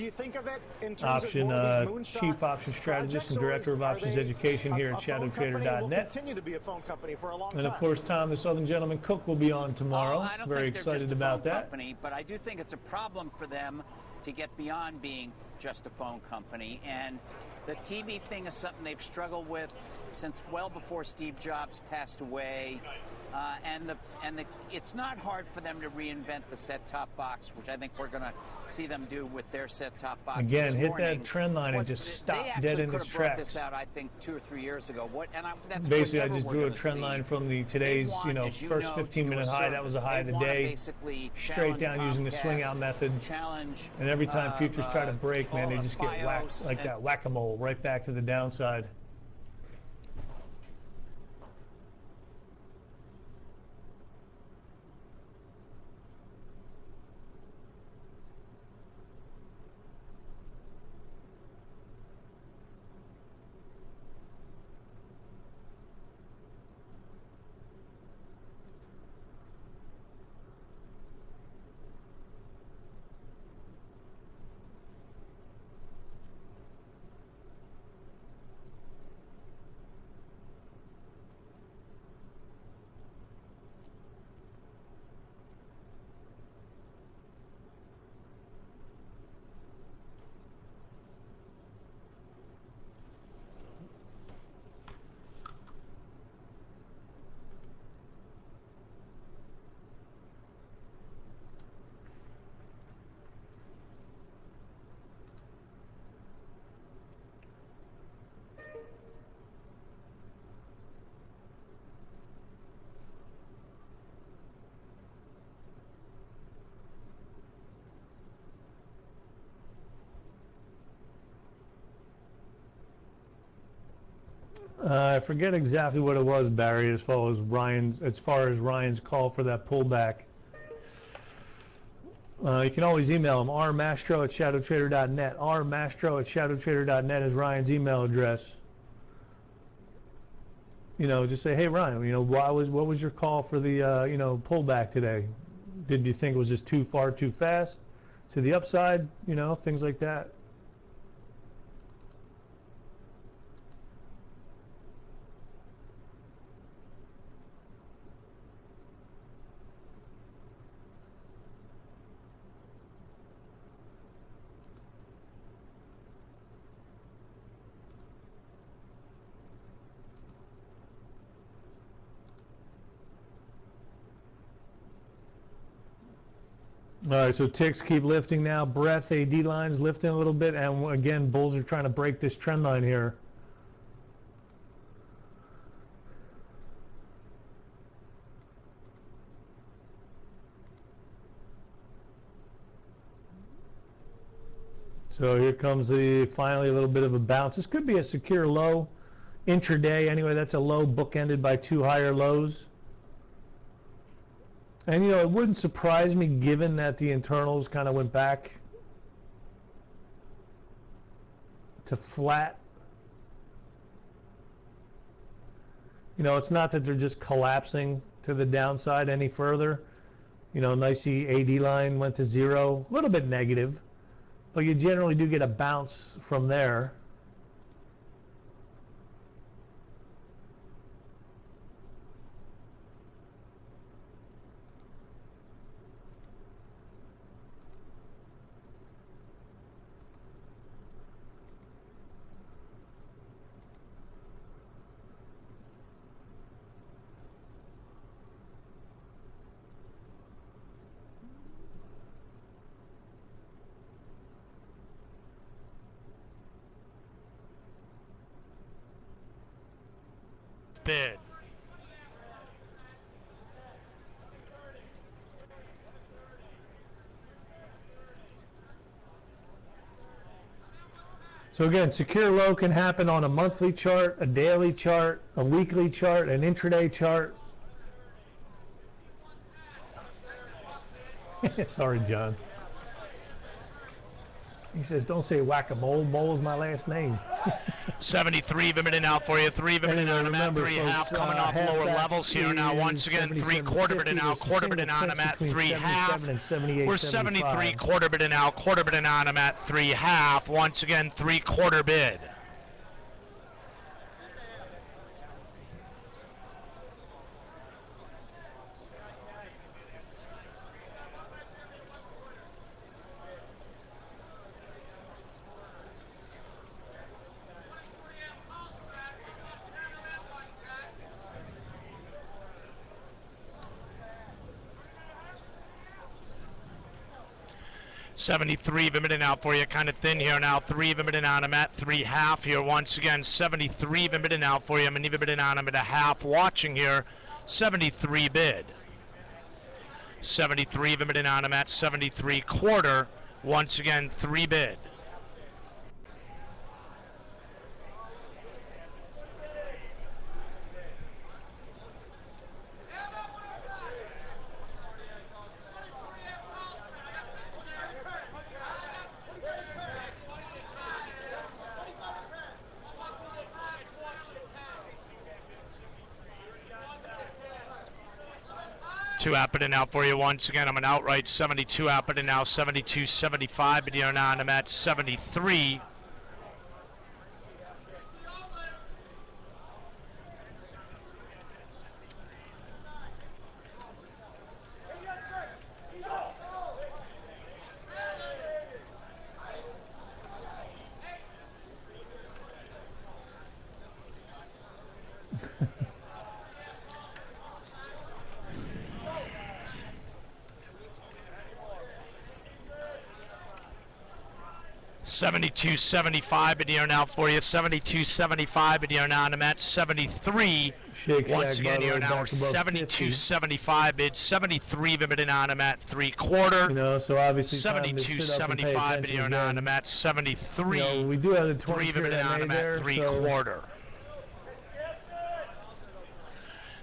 Do you think of it in terms Option, of more of these moonshot Chief Option Strategist and Director of Options Education here at ShadowTrader.net. Will continue to be a phone company for a long time. And of course, Tom, the Southern Gentleman Cook will be on tomorrow. I don't Very think they're excited just a about phone that. company, but I do think it's a problem for them to get beyond being just a phone company. And the TV thing is something they've struggled with since well before Steve Jobs passed away. It's not hard for them to reinvent the set-top box, which I think we're going to see them do with their set-top box. Again, hit that trend line and just stop dead in its tracks. They actually could have brought this out, I think, 2 or 3 years ago. That's basically, I just drew a trend line from the today's, first 15-minute high. That was the high of the day. Straight down using the swing out method. And every time futures try to break, man, they just get whacked like that whack-a-mole right back to the downside. I forget exactly what it was, Barry, as far as Ryan's call for that pullback. You can always email him, rmastro@shadowtrader.net. rmastro@shadowtrader.net is Ryan's email address. Just say, hey, Ryan, what was your call for the, pullback today? Did you think it was just too far, too fast to the upside? Things like that. All right, so ticks keep lifting now. Breadth, AD lines lifting a little bit. And again, bulls are trying to break this trend line here. So here comes finally a little bit of a bounce. This could be a secure low intraday. Anyway, that's a low bookended by 2 higher lows. And, it wouldn't surprise me given that the internals kind of went back to flat. It's not that they're just collapsing to the downside any further. Nice AD line went to 0, a little bit negative, but you generally do get a bounce from there. Bid. So again, secure low can happen on a monthly chart, a daily chart, a weekly chart, an intraday chart. Sorry, John. He says, don't say whack-a-mole. Mole is my last name. 73 minute out for you. 3 minute on a mat. 3 half coming off lower levels here now. Once again, 3/4 minute now. 1/4 minute on a mat. 3 half. We're 73 1/4 minute now. 1/4 minute on a mat. 3 half. Once again, 3/4 bid. $73 a minute now for you, kind of thin here now. 3 a minute on him at 3 half here. Once again, 73 a minute now for you. I'm an even minute on him at a half. Watching here, 73 bid. 73 a minute on him at 73/4. Once again, 3 bid. Two happening now for you once again. I'm an outright 72 happening now, 72.75, but you're now I'm at 73. $72.75 bid here now for you. $72.75 bid here now. I'm at 73. Once again here now. $72.75 bid. 73 bid on him at 3/4. You know, so obviously 72.75 bid here now. I'm at 73. You know, we do have the 3 bid on him at 3/4.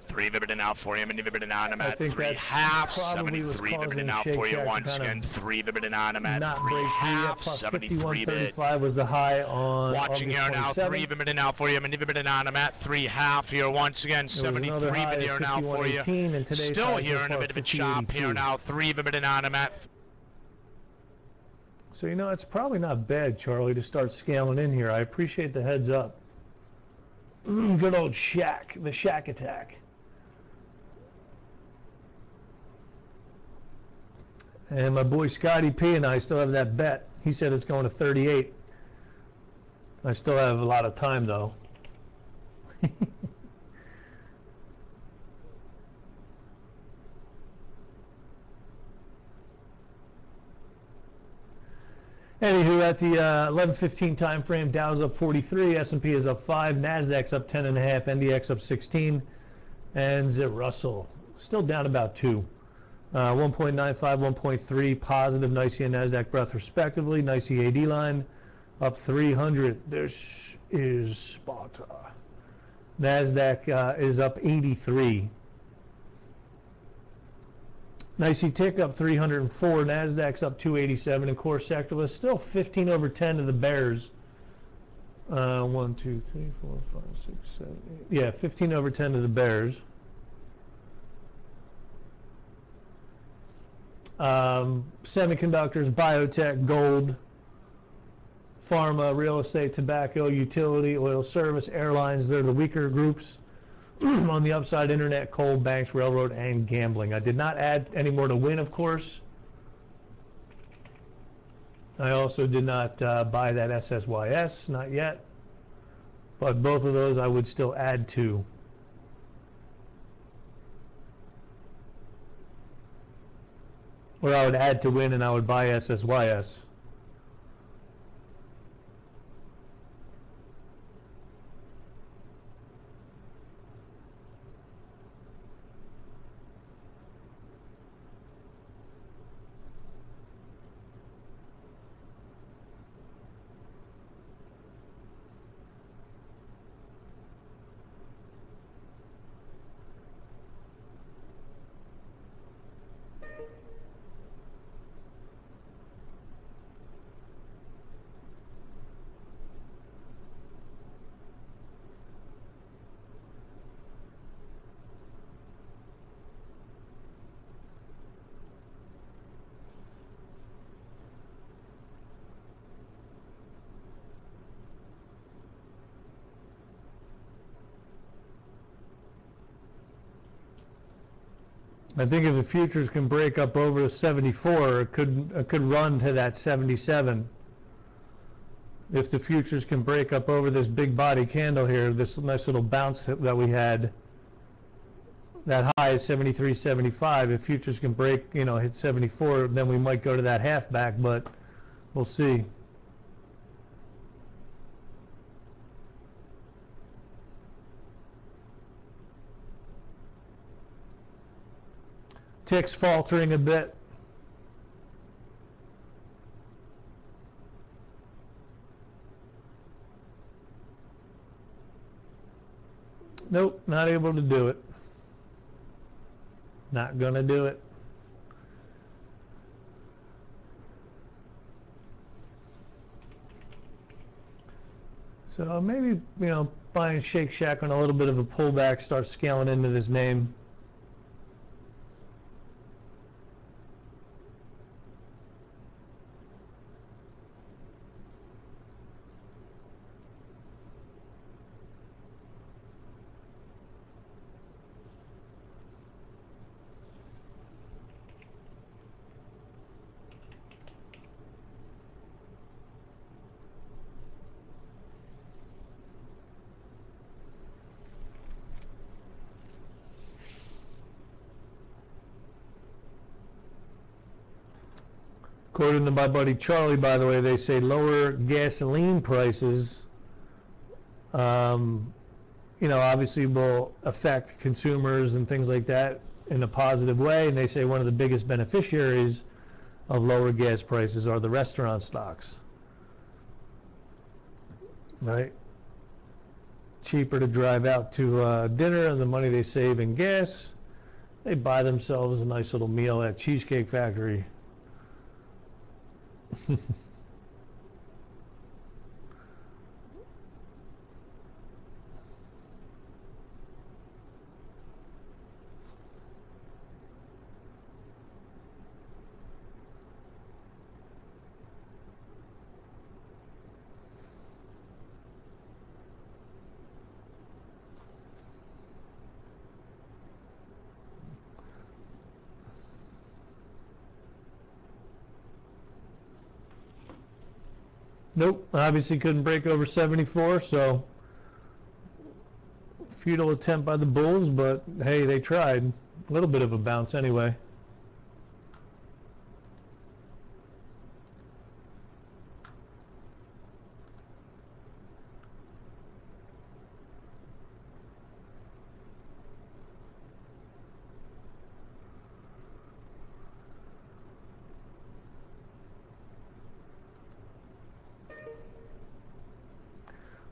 3 bid out for you. I'm an even on him at 3 half. 73 bid out for you once again. 3 bid on him at 3 half. 73 bid. Was the high on watching here now. 3 bid out for you. I'm an even on him at 3 half here once again. 73 bid here now for you. Still here in a bit of a chop here now. 3 bid on him at. So you know, it's probably not bad, Charlie, to start scaling in here. I appreciate the heads up. Good old Shack, the Shack attack. And my boy Scotty P and I still have that bet. He said it's going to 38. I still have a lot of time, though. Anywho, at the 11:15 time frame, Dow's up 43, S&P is up 5, Nasdaq's up 10.5, NDX up 16, and Zip Russell still down about 2. 1.95, 1.3 positive, NYSE and NASDAQ breadth respectively. NYSE AD line up 300. This is Sparta. NASDAQ is up 83. NYSE tick up 304. NASDAQ's up 287. And core sector was still 15 over 10 to the bears. 1, 2, 3, 4, 5, 6, 7, 8. Yeah, 15 over 10 to the bears. Semiconductors, biotech, gold, pharma, real estate, tobacco, utility, oil service, airlines, they're the weaker groups. On the upside, internet, coal, banks, railroad, and gambling. I did not add any more to win, of course. I also did not buy that SSYS, not yet. But both of those I would still add to. Or I would add to win and I would buy SSYS. I think if the futures can break up over 74, it could run to that 77. If the futures can break up over this big body candle here, this nice little bounce that we had, that high is 73.75. If futures can break, you know, hit 74, then we might go to that half back, but we'll see. Tick's faltering a bit. Nope, not able to do it. Not gonna do it. So maybe, you know, buying Shake Shack on a little bit of a pullback, start scaling into this name. According to my buddy Charlie, by the way, they say lower gasoline prices, you know, obviously will affect consumers and things like that in a positive way. And they say one of the biggest beneficiaries of lower gas prices are the restaurant stocks, right? Cheaper to drive out to dinner, and the money they save in gas, they buy themselves a nice little meal at Cheesecake Factory. Nope, obviously couldn't break over 74, so futile attempt by the Bulls, but hey, they tried. A little bit of a bounce anyway.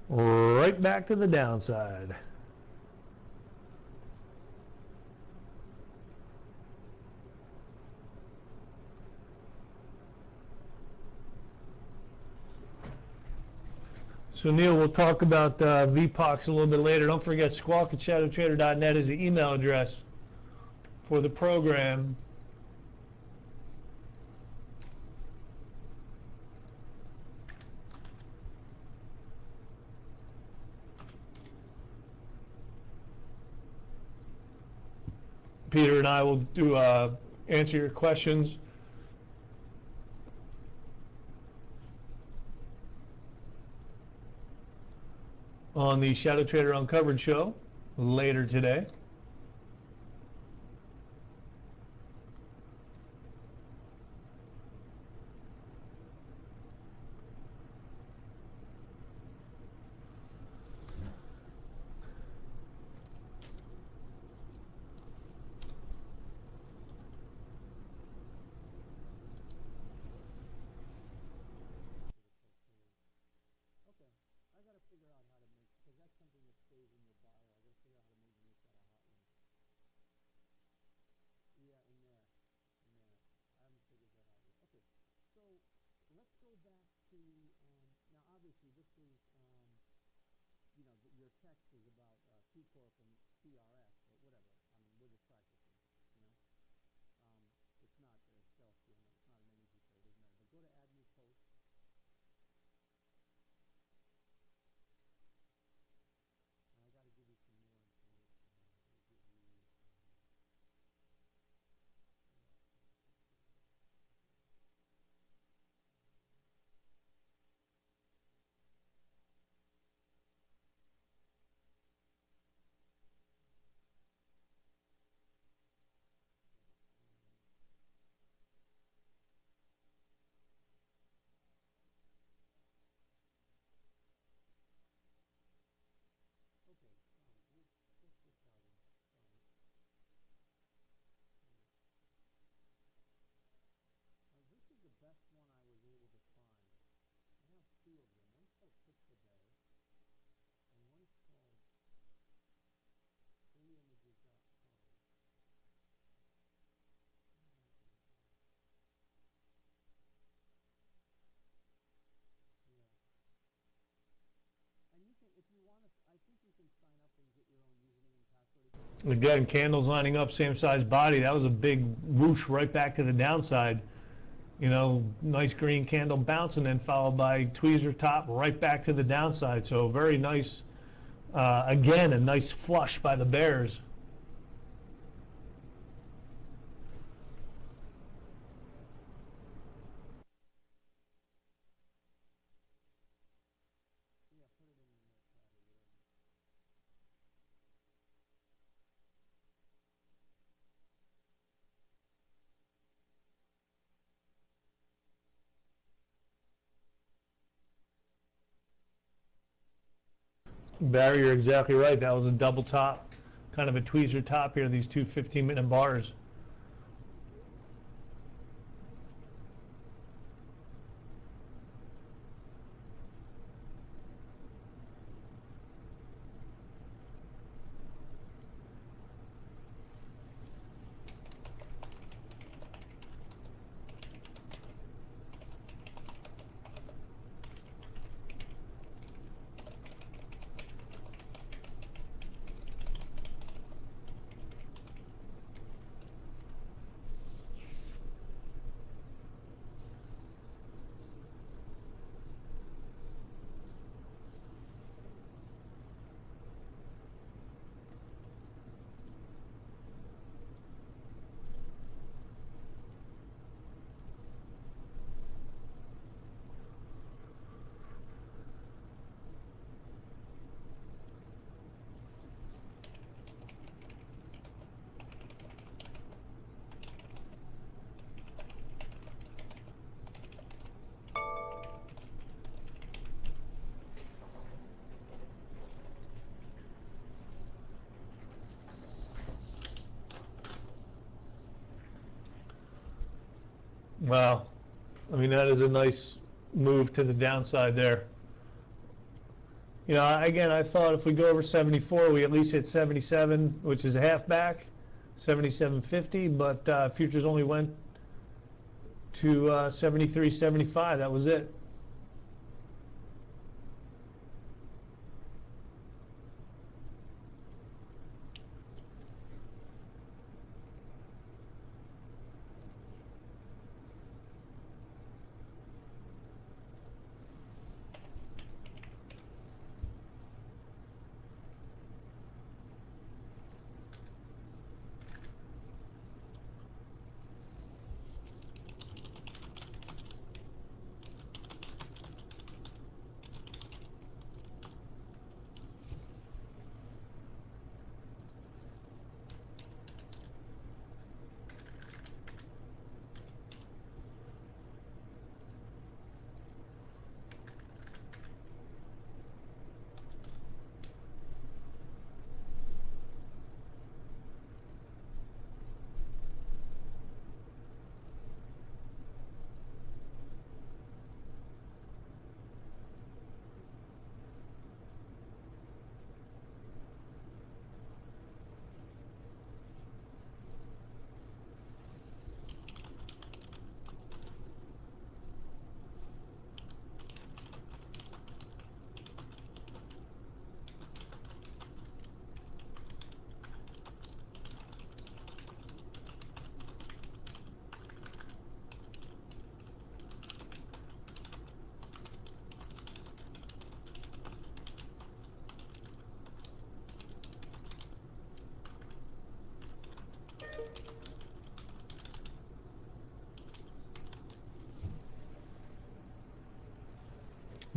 Right back to the downside. So Neil, we'll talk about VPOX a little bit later. Don't forget squawk@shadowtrader.net is the email address for the program. Peter and I will do answer your questions. On the Shadow Trader Uncovered show later today. Again, candles lining up, same size body. That was a big whoosh right back to the downside. You know, nice green candle bounce, and then followed by tweezer top right back to the downside. So very nice. Again, a nice flush by the bears. Barry, you're exactly right. That was a double top, kind of a tweezer top here, these two 15-minute bars. Wow. I mean, that is a nice move to the downside there. You know, again, I thought if we go over 74, we at least hit 77, which is a half back, 77.50, but futures only went to 73, 75. That was it.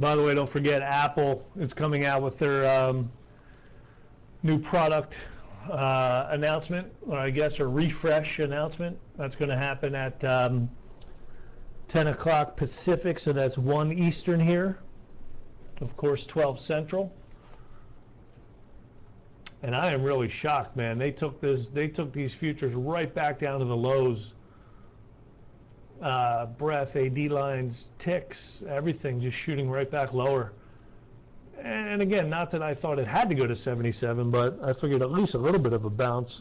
By the way, don't forget Apple is coming out with their new product announcement, or I guess a refresh announcement. That's going to happen at 10 o'clock Pacific, so that's 1 Eastern here. Of course, 12 Central. And I am really shocked, man. They took these futures right back down to the lows. Breath, AD lines, ticks, everything just shooting right back lower. And again, not that I thought it had to go to 77, but I figured at least a little bit of a bounce.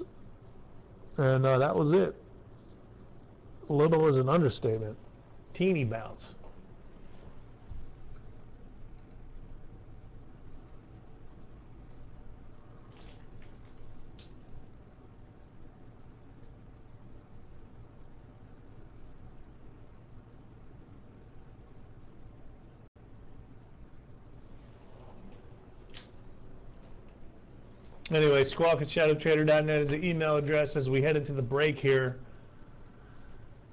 And that was it. Little is an understatement. Teeny bounce. Anyway, squawk@shadowtrader.net is the email address as we head into the break here.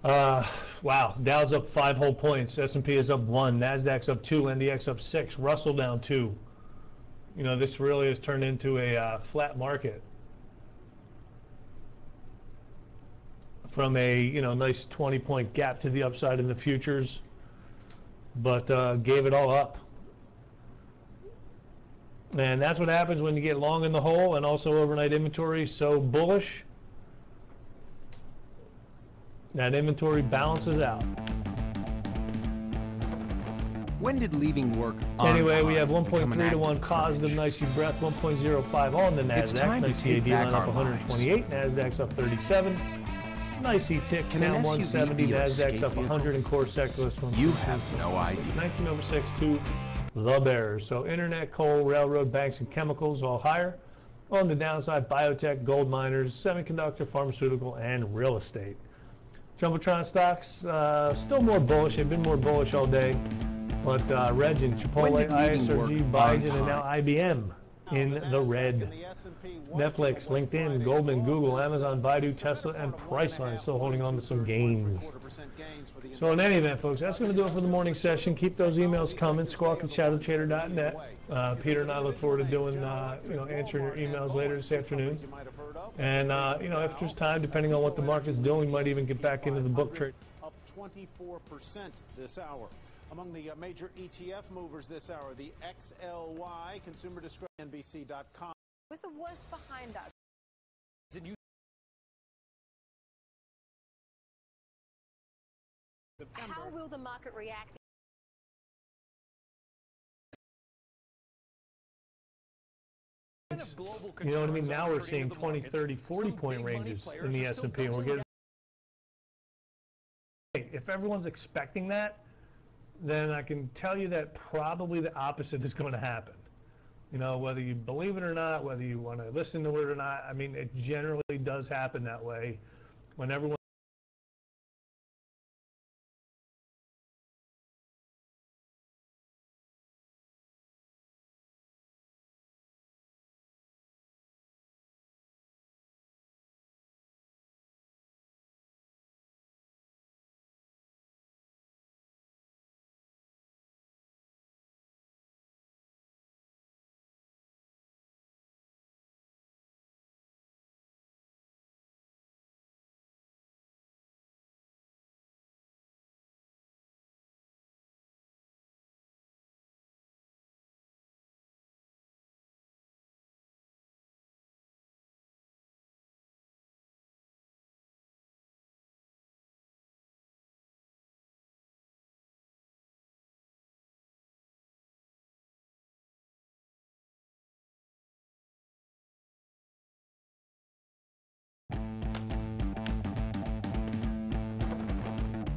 Wow, Dow's up 5 whole points. S&P is up 1. NASDAQ's up 2. NDX up 6. Russell down 2. You know, this really has turned into a flat market. From a, you know, nice 20-point gap to the upside in the futures, but gave it all up. And that's what happens when you get long in the hole, and also overnight inventory so bullish. That inventory balances out. When did leaving work anyway, we have 1.3 to 1 positive, nicey breath, 1.05 on the NASDAQ, nicey AD line up 128, NASDAQ's up 37, nicey tick down 170, NASDAQ's up 100, and core sectorless 1. You have no idea. 19 over 6 to the bears. So internet, coal, railroad, banks, and chemicals all higher. On the downside, biotech, gold miners, semiconductor, pharmaceutical, and real estate. Jumbotron stocks still more bullish. They've been more bullish all day. But Regin, Chipotle, ISRG, Biden, and now IBM in the red. Netflix, LinkedIn, Goldman, Google, Amazon, Baidu, Tesla, and Priceline still holding on to some gains. So in any event, folks, that's going to do it for the morning session. Keep those emails coming, squawk@shadowtrader.net. Peter and I look forward to doing, answering your emails later this afternoon. And, if there's time, depending on what the market's doing, we might even get back into the book trade. Up 24% this hour. Among the major ETF movers this hour, the XLY, consumer discretionary, NBC.com. Was the worst behind us? How will the market react? You know what I mean? Now we're seeing 20, 30, 40-point ranges in the S&P, and we're getting. If everyone's expecting that, then I can tell you that probably the opposite is going to happen. You know, whether you believe it or not, whether you want to listen to it or not, I mean, it generally does happen that way when everyone.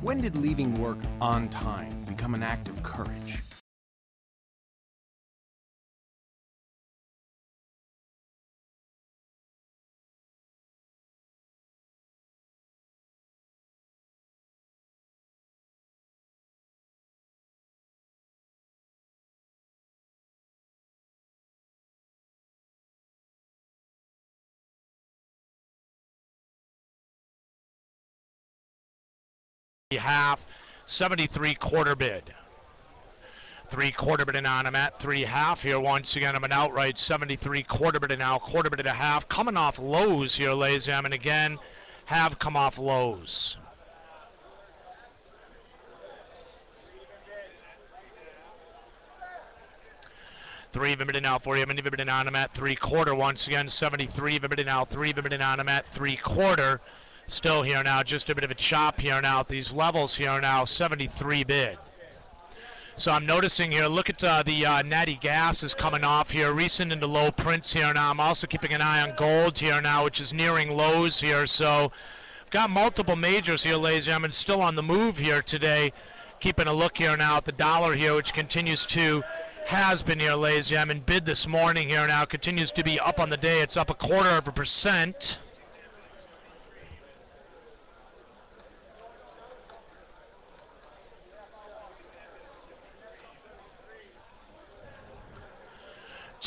When did leaving work on time become an act of courage? Half, 73 quarter bid. 3 quarter bid and on. I'm at 3 half here once again. I'm an outright 73 quarter bid and now quarter bid and a half. Coming off lows here, ladies and gentlemen. Again, have come off lows. Three bid and out for you. Many bid and on. I'm at 3 quarter once again. 73 bid and out. 3 bid and on. I'm at 3 quarter. Still here now, just a bit of a chop here now at these levels here now, 73 bid. So I'm noticing here, look at the natty gas is coming off here, recent into low prints here now. I'm also keeping an eye on gold here now, which is nearing lows here. So I've got multiple majors here, ladies and gentlemen, still on the move here today. Keeping a look here now at the dollar here, which continues to, has been here, ladies and gentlemen. Bid this morning here now, continues to be up on the day. It's up 0.25%.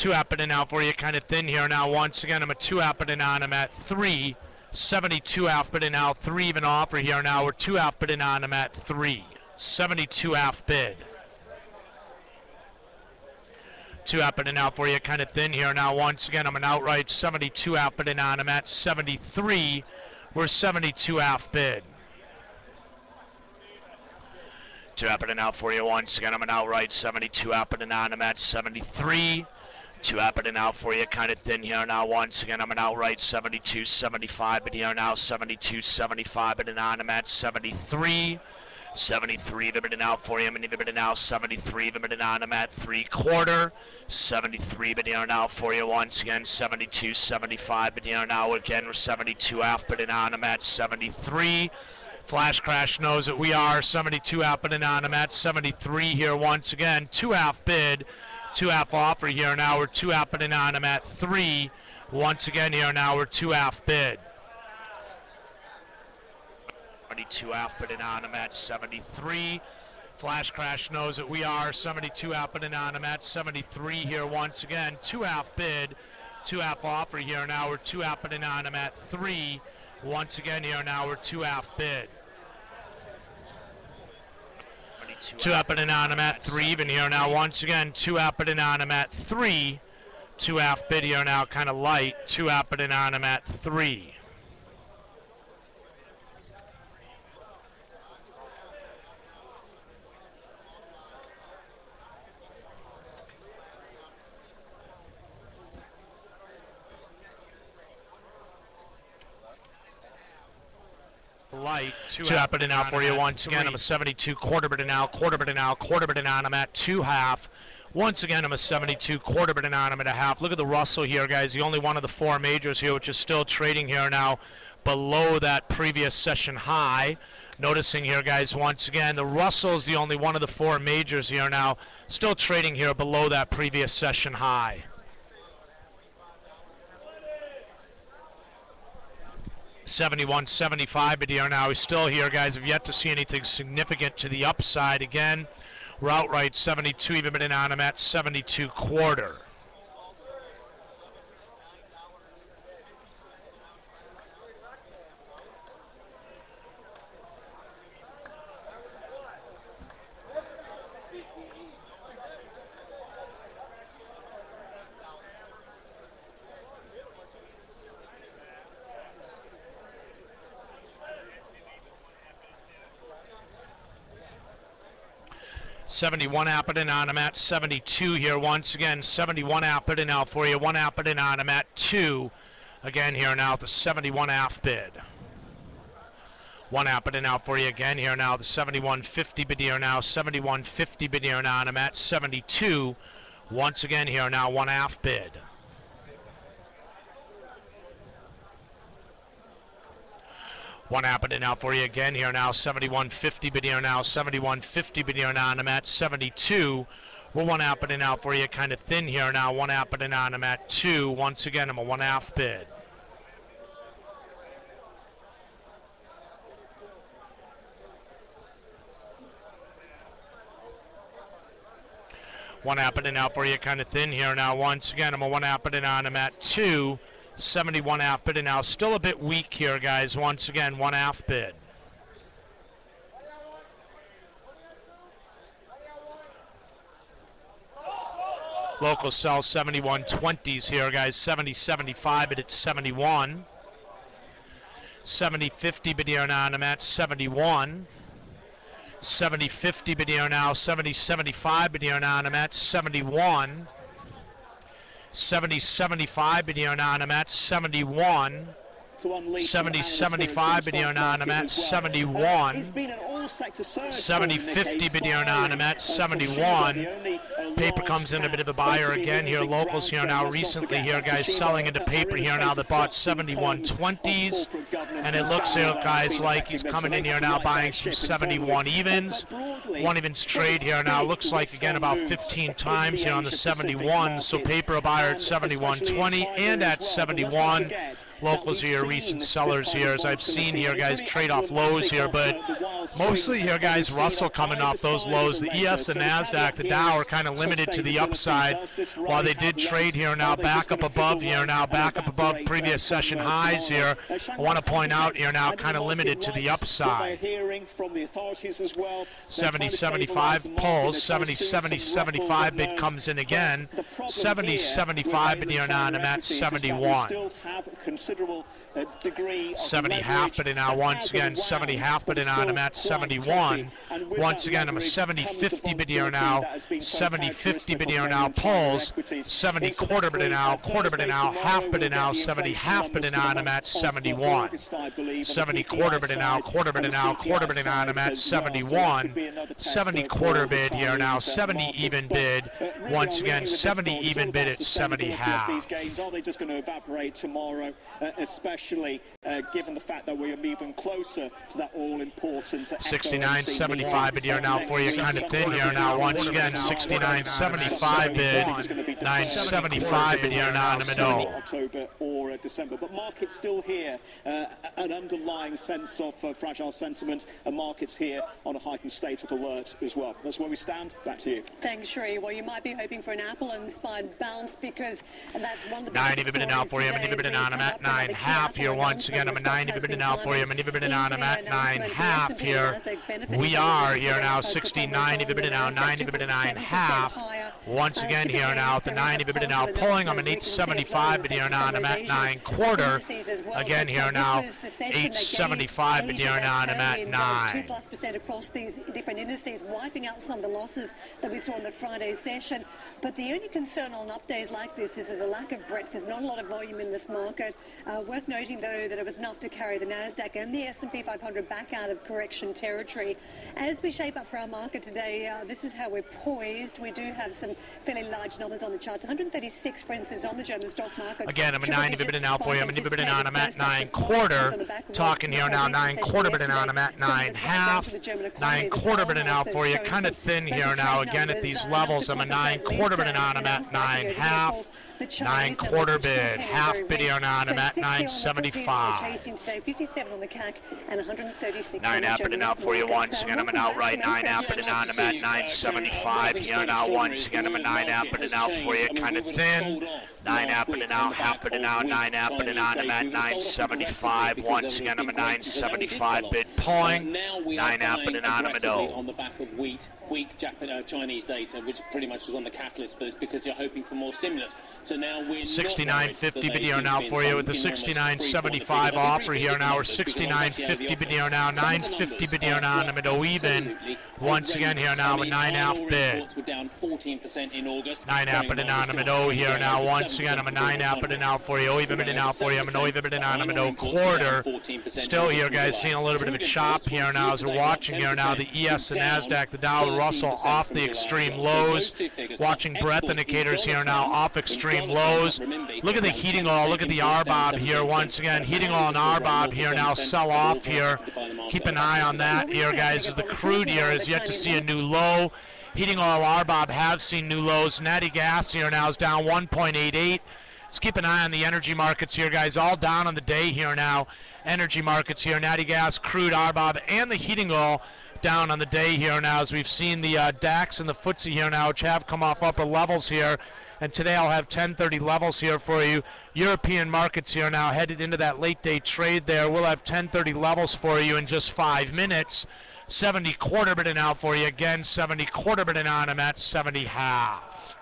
2 happening out for you, kind of thin here now. Once again, I'm a 2 happening on. I'm at 3. 72 half bidding out. 3 even offer here now. We're 2 half bidding on. I'm at 3. 72 half bid. 2 happening out for you, kind of thin here now. Once again, I'm an outright 72 happening on. I'm at 73. We're 72 half bid. 2 happening out for you. Once again, I'm an outright 72 happening on. I'm at 73. 2 happening out for you, kind of thin here now. Once again, I'm an outright 72, 75, but here now 72, 75, bidding on. I'm at 73. 73, the bidding out for you. I'm in the bidding out 73, the bidding on. I'm at 3/4. 73, bidding out for you. Once again, 72, 75, bidding now again. We're 72 half bidding on. I'm at 73. Flash Crash knows that we are 72 half bidding on. I'm at 73 here once again. 2 half bid, 2 half offer here now. We're 2 half bidding on. I'm at 3. Once again here now. We're 2 half bid. 72 half bidding on. I'm at 73. Flash Crash knows that we are 72 half bidding on. I'm at 73 here once again. 2 half bid, 2 half offer here now. We're 2 half bidding on. I'm at 3. Once again here now. We're 2 half bid. 2 half bidding on. I'm at 3 even here now. Once again, 2 half bidding on. I'm at 3. 2 half bid here now, kind of light. 2 half bidding on. I'm at 3. Light. 2 happening out for you once again. I'm a 72 quarter bidding out, quarter bidding out, quarter bidding on. I'm at 2 half. Once again, I'm a 72 quarter bidding on. I'm at a half. Look at the Russell here, guys. The only one of the 4 majors here, which is still trading here now below that previous session high. Noticing here, guys, once again, the Russell is the only one of the 4 majors here now, still trading here below that previous session high. 71, 75, but here now. We're still here, guys. Have yet to see anything significant to the upside. Again, we're outright 72, even bidding on. I'm at 72 quarter. $71 happening on. I'm at 72 here once again. 71 happening now for you. 1 happening on. I'm at 2 again here now. The 71 half bid. 1 happening out for you again here now. The 71.50 bid here now. 71.50 bid here now. And I'm at 72 once again here now. 1 half bid. 1 happening out for you again here now. 71.50 bid here now. 71.50 bid here now. And I'm at 72. We're 1 happening out for you, kind of thin here now. 1 happening on. I'm at 2. Once again, I'm a 1 half bid. One happening out for you, kind of thin here now. Once again, I'm a 1 happening on. I'm at 2. 71 half bid now. Still a bit weak here, guys. Once again, 1 half bid. Local sell 71.20s here, guys. 70.75 bid at 71. 70.50 bid here now. I'm at 71. 70.50 bid here now. 70.75 bid here now. I'm at 71. 70.75 bid here now. I'm at 71. 70.75 bid here now. I'm at 71. 70.50 bid here now. I'm at 71. Paper comes in a bit of a buyer again here. Locals here now recently here, guys, selling into paper here now that bought 71.20s. And it looks here, guys, like he's coming in here now buying some 71 evens. 1 evens trade here now. Looks like, again, about 15 times here on the 71. So paper a buyer at 71.20 and at 71. Locals here, recent sellers here, as I've seen here, guys, trade off lows here, but Mostly here, guys, Russell coming off those lows. The ES, the NASDAQ, the Dow are kind of limited to the upside, while they did trade here now back up above here now, back up above previous session highs here. I want to point out here now, kind of limited to the upside. 70-75 pulls, 70-70-75 bid comes in again. 70-75 bid here now, and I'm at 71. 70 half bid now once again, 70 half bid now, and I'm at 71. Once again, I'm a 70-50 bid here now, 70-50 bid here now pulls, 70 quarter bid now, half bid now, 70 half bid now, and I'm at 71. 70 quarter bid now, quarter bid now, and I'm at 71. 70 quarter bid here now, 70 even bid. Once again, 70 even bid at 70 half. These gains, are they just going to evaporate tomorrow, especially given the fact that we are moving closer to that all-important 69.75 bid here now for you, kind of thin here now. Once again, 69.75 bid, 9.75 bid here now in the middle. October or December, but markets still here, an underlying sense of fragile sentiment, and markets here on a heightened state of alert as well. That's where we stand. Back to you. Thanks, Shree. Well, you might be hoping for an Apple-inspired bounce, because that's one of the 9 even bid now for you. I'm even bid on. I'm at 9 half here. Once again, I'm a 9 even bid now for you. I'm even bid on. I'm at 9 half here. We are here now 69 even bid now, 9 even bid 9 half. Once again here now at the 9 even bid now pulling. I'm an 8.75 bid here now, and I'm at 9 quarter. Again here now 8.75 bid here now, and I'm at 9. 2+% across these different indices, wiping out some of the losses that we saw in the Friday session. But the only concern on up days like this is there's a lack of breadth. There's not a lot of volume in this market. Worth noting, though, that it was enough to carry the NASDAQ and the S&P 500 back out of correction territory. As we shape up for our market today, this is how we're poised. We do have some fairly large numbers on the charts. 136, for instance, on the German stock market. Again, I'm a 9 even bid now for you. I'm an even bid on. I'm at 9 quarter. Talking here now, 9 quarter bid on. I'm at 9 half. 9 quarter bid now for you. Kind of thin here now. Again, at these levels, I'm a 9 quarter bid on. I'm at 9 half. 9 quarter bid, half bid here now, and I'm at 9.75. 9 half bid now for you once again. I'm an outright 9 half bid now, and I'm at 9.75 here now. Once again, I'm a 9 half bid now for you, kind of thin. 9 half bid now, half bid now, 9 half bid now, and I'm at 9.75. Once again, I'm a 9.75 bid pulling. 9 half bid now, I'm a dough. On the back of weak Chinese data, which pretty much was one of the catalysts for this, because you're hoping for more stimulus. So now we're 69.50 video now for you with the 69.75 offer here now. We're 69.50 video now, 9.50 video now in the middle even. Once again here now, a 9 half bid. 9 half bid now in the middle here now. Once again, I'm a 9 half bid now for you. Even bid now for you. I'm an even bid now in the middle quarter. Still here, guys, seeing a little bit of a chop here now as we're watching here now. The ES, the NASDAQ, the Dow, the Russell off the extreme lows. Watching breadth indicators here now off extreme lows. Look at the heating oil. Look at the RBOB here. Once again, heating oil and RBOB here now sell off here. Keep an eye on that here, guys, as the crude here is yet to see a new low. Heating oil RBOB have seen new lows. Natty gas here now is down 1.88. Let's keep an eye on the energy markets here, guys. All down on the day here now. Energy markets here, natty gas, crude, RBOB, and the heating oil down on the day here now, as we've seen the DAX and the FTSE here now, which have come off upper levels here. And today I'll have 10:30 levels here for you. European markets here now headed into that late day trade there. We'll have 10:30 levels for you in just 5 minutes. 70 quarter bid out for you again. 70 quarter bid on. I'm at 70 half.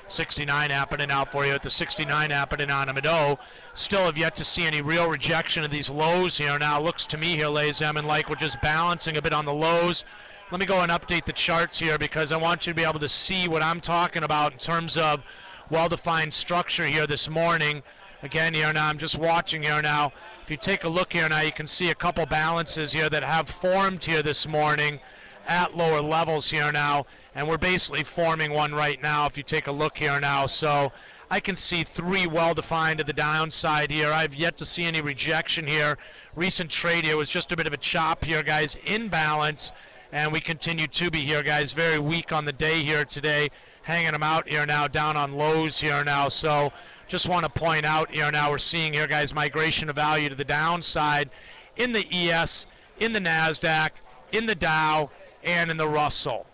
69 happening out for you at the 69 happening on a Mado. Still have yet to see any real rejection of these lows here. Now looks to me here, ladies and gentlemen, like we're just balancing a bit on the lows. Let me go and update the charts here, because I want you to be able to see what I'm talking about in terms of well-defined structure here this morning. Again here now, I'm just watching here now. If you take a look here now, you can see a couple balances here that have formed here this morning at lower levels here now, and we're basically forming one right now if you take a look here now. So I can see three well-defined to the downside here. I've yet to see any rejection here. Recent trade here was just a bit of a chop here, guys, in balance, and we continue to be here, guys, very weak on the day here today, hanging them out here now, down on lows here now. So just want to point out here now, we're seeing here, guys, migration of value to the downside in the ES, in the NASDAQ, in the Dow, and in the Russell.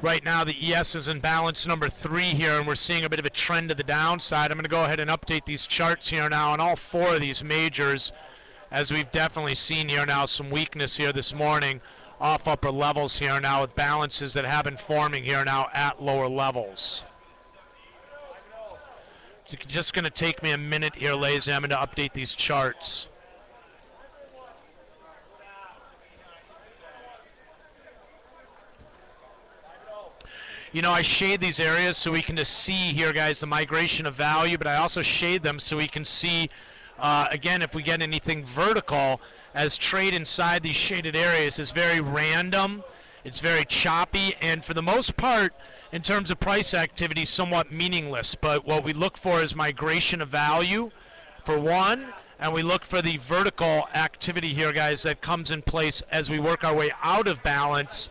Right now, the ES is in balance number 3 here, and we're seeing a bit of a trend to the downside. I'm going to go ahead and update these charts here now on all 4 of these majors, as we've definitely seen here now some weakness here this morning off upper levels here now, with balances that have been forming here now at lower levels. It's just going to take me a minute here, ladies and gentlemen, to update these charts. You know, I shade these areas so we can just see here, guys, the migration of value, but I also shade them so we can see, again, if we get anything vertical, as trade inside these shaded areas is very random, it's very choppy, and for the most part, in terms of price activity, somewhat meaningless. But what we look for is migration of value, for one, and we look for the vertical activity here, guys, that comes in place as we work our way out of balance.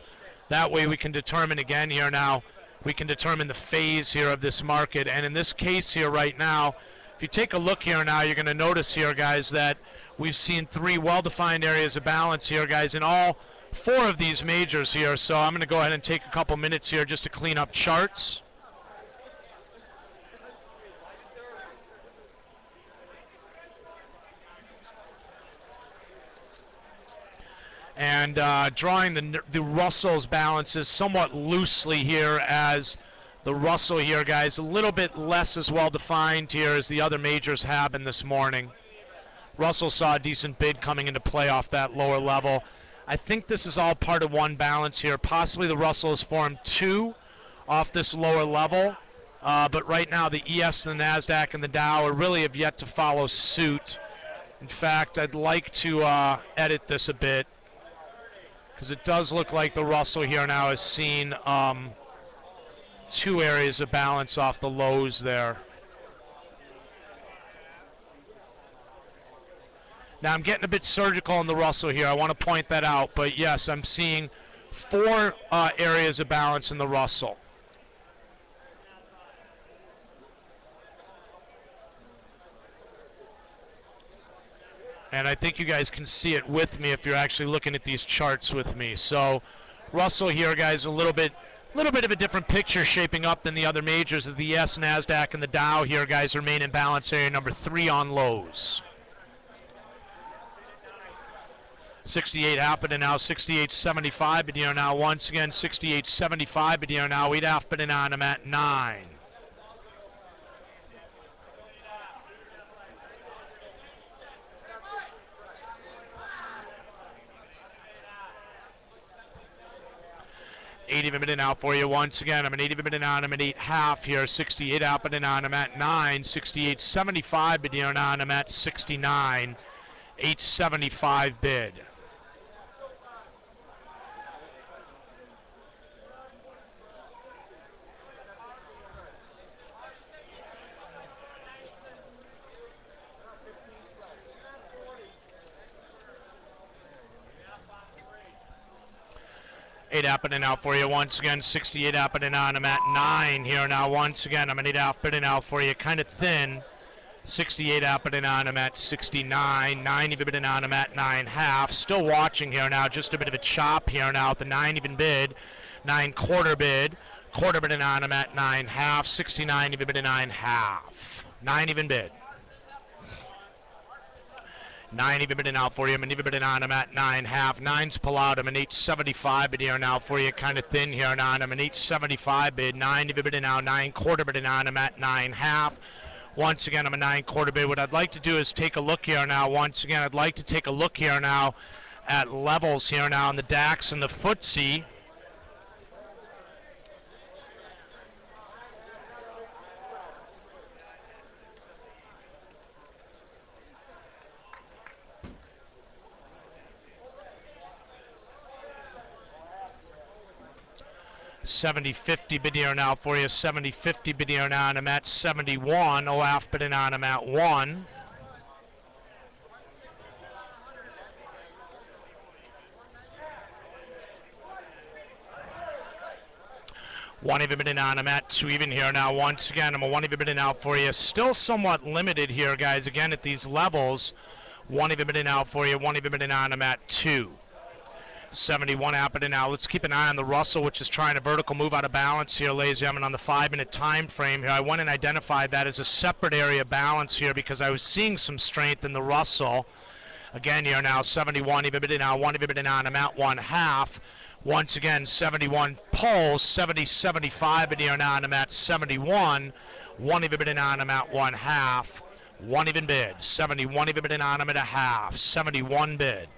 That way we can determine, again here now, we can determine the phase here of this market. And in this case here right now, if you take a look here now, you're going to notice here, guys, that we've seen 3 well-defined areas of balance here, guys, in all 4 of these majors here. So I'm going to go ahead and take a couple minutes here just to clean up charts. And drawing the Russell's balances somewhat loosely here, as the Russell here, guys, a little bit less as well defined here as the other majors have been this morning. Russell saw a decent bid coming into play off that lower level. I think this is all part of one balance here. Possibly the Russell has formed 2 off this lower level, but right now the ES and the NASDAQ and the Dow are really have yet to follow suit. In fact, I'd like to edit this a bit, because it does look like the Russell here now has seen 2 areas of balance off the lows there. Now I'm getting a bit surgical in the Russell here. I want to point that out. But yes, I'm seeing 4 areas of balance in the Russell. And I think you guys can see it with me if you're actually looking at these charts with me. So Russell here, guys, a little bit of a different picture shaping up than the other majors, as the S, NASDAQ, and the Dow here, guys, remain in balance area number 3 on lows. 68 happening now, 68.75 but here now. Once again, 68.75 but here now. 8 happening on them at 9. $80 minute out for you once again. I'm an 80 minute on. I'm at 8.5 here. 68 happening on. I'm at 9. 68.75 bid here on. I'm at 69. 8.75 bid. $8 happening out for you once again. 68 happening on. I'm at 9 here now. Once again, I'm an 8.5 bidding out for you, kind of thin. 68 happening on. I'm at 69. 9 even bidding on. I'm at 9.5. Still watching here now. Just a bit of a chop here now at the 9 even bid. 9 quarter bid. Quarter bidding on. I'm at 9.5. 69 even bidding 9.5. 9 even bid. 9 even bidding out for you. I'm an even bidding on. I'm at 9.5. 9's pull out. I'm an 8.75 bid here now for you. Kind of thin here now. I'm an 8.75 bid. 9 even bidding out. 9 quarter bidding on. I'm at 9.5. Once again, I'm a 9 quarter bid. What I'd like to do is take a look here now. Once again, I'd like to take a look here now at levels here now in the DAX and the FTSE. $70.50 bid here now for you. $70.50 bid here now, and I'm at 71. OAF bidding on. I'm at 1. 1 even bidding on. I'm at 2 even here now. Once again, I'm a 1 even bidding out for you. Still somewhat limited here, guys. Again, at these levels, 1 even bidding out for you. 1 even bidding on. I'm at 2. 71 happening now. Let's keep an eye on the Russell, which is trying to vertical move out of balance here, ladies and gentlemen, on the 5-minute time frame here. I went and identified that as a separate area of balance here because I was seeing some strength in the Russell. Again here now, 71 even bidding on. 1 even bidding on. I'm at 1/2. Once again, 71 pulls, 70-75 bidding here now, and I'm at 71. 1 even bidding on. I'm at 1/2. 1 even bid. 71 even bidding on. I'm at 1/2. 71 bid.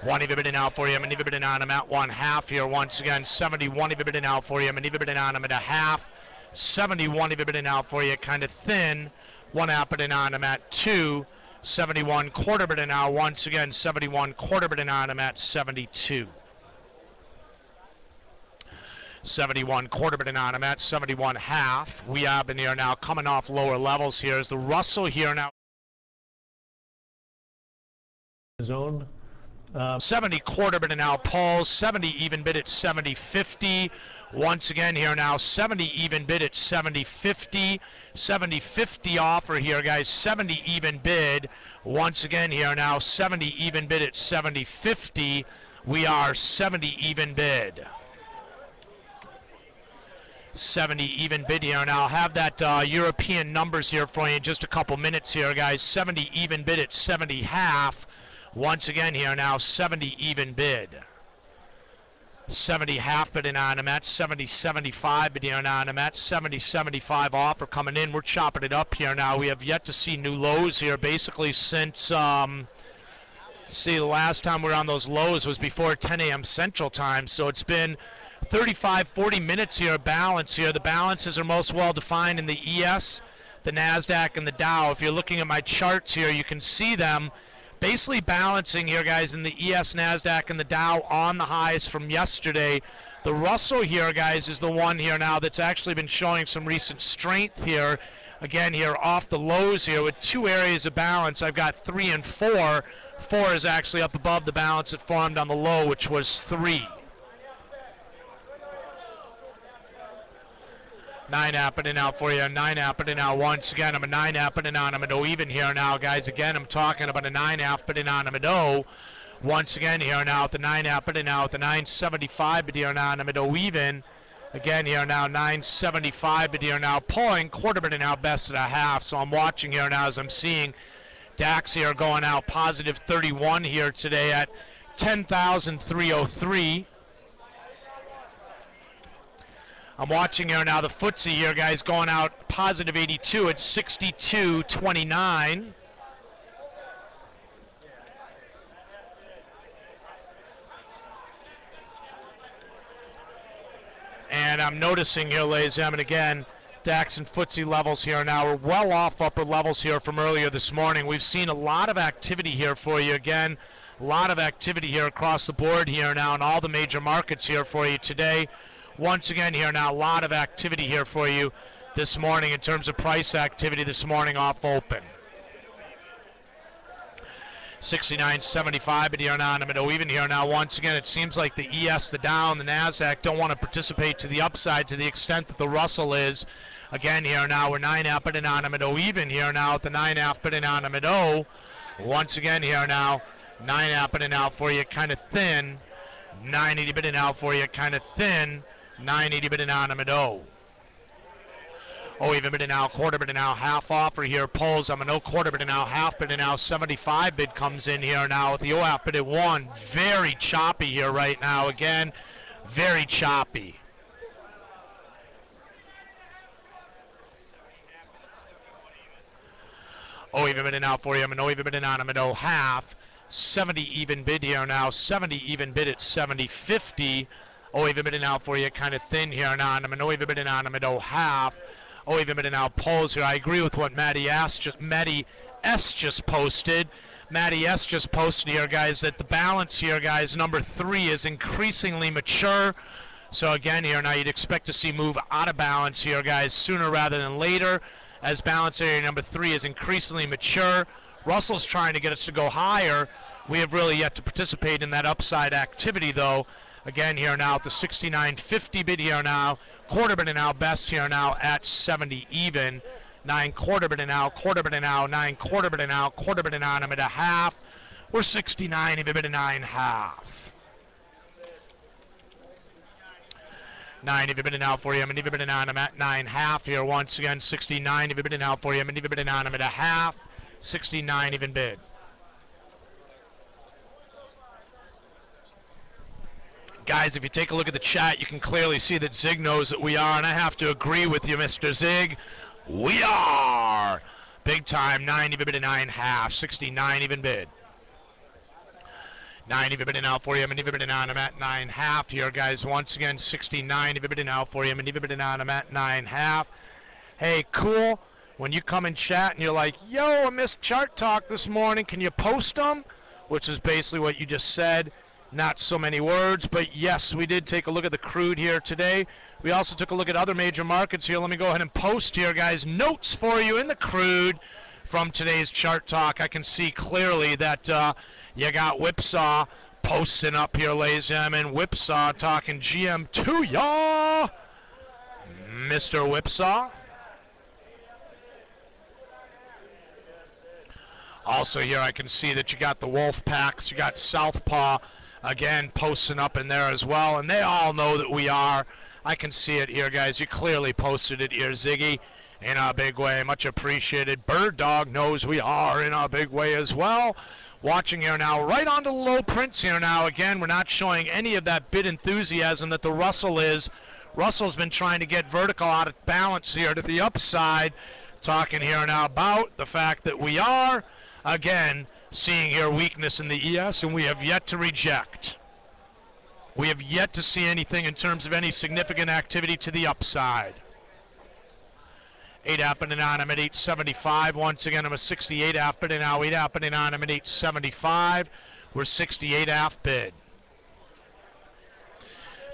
1 even bidding out for you. I'm an even bidding on. I'm at 1/2 here. Once again, 71 even bidding out for you. I'm an even bidding on. I'm at 1/2. 71 even bidding out for you. Kind of thin. 1/2 bidding on. I'm at 2. 71 quarter bidding out. Once again, 71 quarter bidding on. I'm at 72. 71 quarter bidding on. I'm at 71.5. We have in here now coming off lower levels here. Is the Russell here now? Zone. 70 quarter bidding out pulls. 70 even bid at 70.50. Once again here now, 70 even bid at 70.50. 70.50 offer here, guys. 70 even bid. Once again here now, 70 even bid at 70.50. We are 70 even bid. 70 even bid here. Now I'll have that European numbers here for you in just a couple minutes here, guys. 70 even bid at 70.5. Once again here now, 70 even bid. 70 half bidding on. I'm at 70.75 bidding on. I'm at 70.75 offer coming in. We're chopping it up here now. We have yet to see new lows here basically since, see, the last time we were on those lows was before 10 a.m. Central Time. So it's been 35, 40 minutes here, balance here. The balances are most well defined in the ES, the NASDAQ, and the Dow. If you're looking at my charts here, you can see them basically balancing here, guys, in the ES, NASDAQ, and the Dow on the highs from yesterday. The Russell here, guys, is the one here now that's actually been showing some recent strength here. Again, here off the lows here with 2 areas of balance. I've got 3 and 4. 4 is actually up above the balance it formed on the low, which was 3. 9 happening out for you. 9 happening out. Once again, I'm a 9 happening on. I'm at 0 even here now, guys. Again, I'm talking about a 9 happening on. I'm at 0. Once again here now at the 9 happening now at the 9.75 but here now. I'm at 0 even. Again here now 9.75 but here now. Pulling quarter bidding out best at a half. So I'm watching here now as I'm seeing DAX here going out positive 31 here today at 10,303. I'm watching here now the FTSE here, guys, going out positive 82 at 62.29. And I'm noticing here, ladies and gentlemen, again, DAX and FTSE levels here now are well off upper levels here from earlier this morning. We've seen a lot of activity here for you. Again, a lot of activity here across the board here now in all the major markets here for you today. Once again here now, a lot of activity here for you this morning in terms of price activity this morning off open. 69.75 but here now, I'm at 0 even here now. Once again, it seems like the ES, the Dow, and the NASDAQ don't want to participate to the upside to the extent that the Russell is. Again here now, we're 9 happening on. I'm at 0 even here now at the 9 happening on. I'm at 0. Once again here now, 9 happening out for you, kind of thin. 980 bidding out for you, kind of thin. 980 bidding on. I'm at 0. 0 even bidding out, quarter bidding out, half offer here. Pulls. I'm an 0 quarter bidding out, half bidding out. 75 bid comes in here now with the 0 half bid at 1. Very choppy here right now. Again, very choppy. Oh, even bidding out for you. I'm an 0 even bidding on. I'm at 0 half. 70 even bid here now. 70 even bid at 70.50. Oh, even bidding out for you, kind of thin here now. I'm an 0 even bidding on. I'm at 0 half. Oh, even bidding out pulls here. I agree with what Matty S just posted. Matty S just posted here, guys, that the balance here, guys, number 3 is increasingly mature. So again here now, you'd expect to see move out of balance here, guys, sooner rather than later, as balance area number 3 is increasingly mature. Russell's trying to get us to go higher. We have really yet to participate in that upside activity, though. Again, here now at the 69.50 bid here now. Quarter bid now, best here now at 70 even. 9 quarter bid now, quarter bid now, 9 quarter bid now, quarter bid now, and I'm at a half. We're 69 even bid a 9 half. 9 even bid now for you. I'm even bid now, I'm at 9 half here once again. 69 even bid now for you. I'm even bid now, I'm at a half. 69 even bid. Guys, if you take a look at the chat, you can clearly see that Zig knows that we are, and I have to agree with you, Mr. Zig. We are! Big time, 9 even bid a 9 half, 69 even bid. 9 even bid now for you, I'm even bid now, I'm at 9 half here, guys. Once again, 69 even bid now for you, I'm even bid now, I'm at 9 half. Hey, cool. When you come in chat and you're like, yo, I missed chart talk this morning, can you post them? Which is basically what you just said. Not so many words, but yes, we did take a look at the crude here today. We also took a look at other major markets here. Let me go ahead and post here, guys, notes for you in the crude from today's chart talk. I can see clearly that you got Whipsaw posting up here, ladies and gentlemen. Whipsaw talking GM to ya, Mr. Whipsaw. Also here I can see that you got the Wolf Packs, you got Southpaw again posting up in there as well, and they all know that we are. I can see it here, guys. You clearly posted it here, Ziggy, in a big way. Much appreciated. Bird Dog knows we are in a big way as well. Watching here now, right onto the low prints here now. Again, we're not showing any of that bid enthusiasm that the Russell is. Russell's been trying to get vertical out of balance here to the upside. Talking here now about the fact that we are, again, seeing here weakness in the ES, and we have yet to reject. We have yet to see anything in terms of any significant activity to the upside. 8 happening on, I'm at 875. Once again, I'm a 68 half bid, and now 8 happening on, I'm at 875. We're 68 half bid.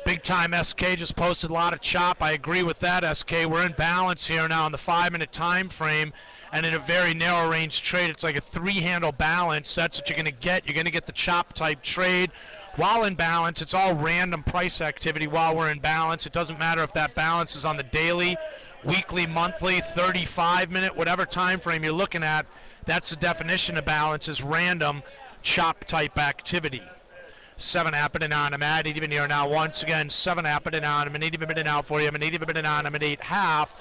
Big time SK just posted a lot of chop. I agree with that, SK. We're in balance here now in the 5-minute time frame. And in a very narrow range trade, it's like a 3-handle balance. That's what you're going to get. You're going to get the chop type trade. While in balance, it's all random price activity while we're in balance. It doesn't matter if that balance is on the daily, weekly, monthly, 35-minute, whatever time frame you're looking at. That's the definition of balance, is random chop type activity. 7 happening on, I'm at 8 even here now. Once again, 7 happening on, I'm an 8 even bid now for you. I'm an 8 even bid on, I'm at 8 half.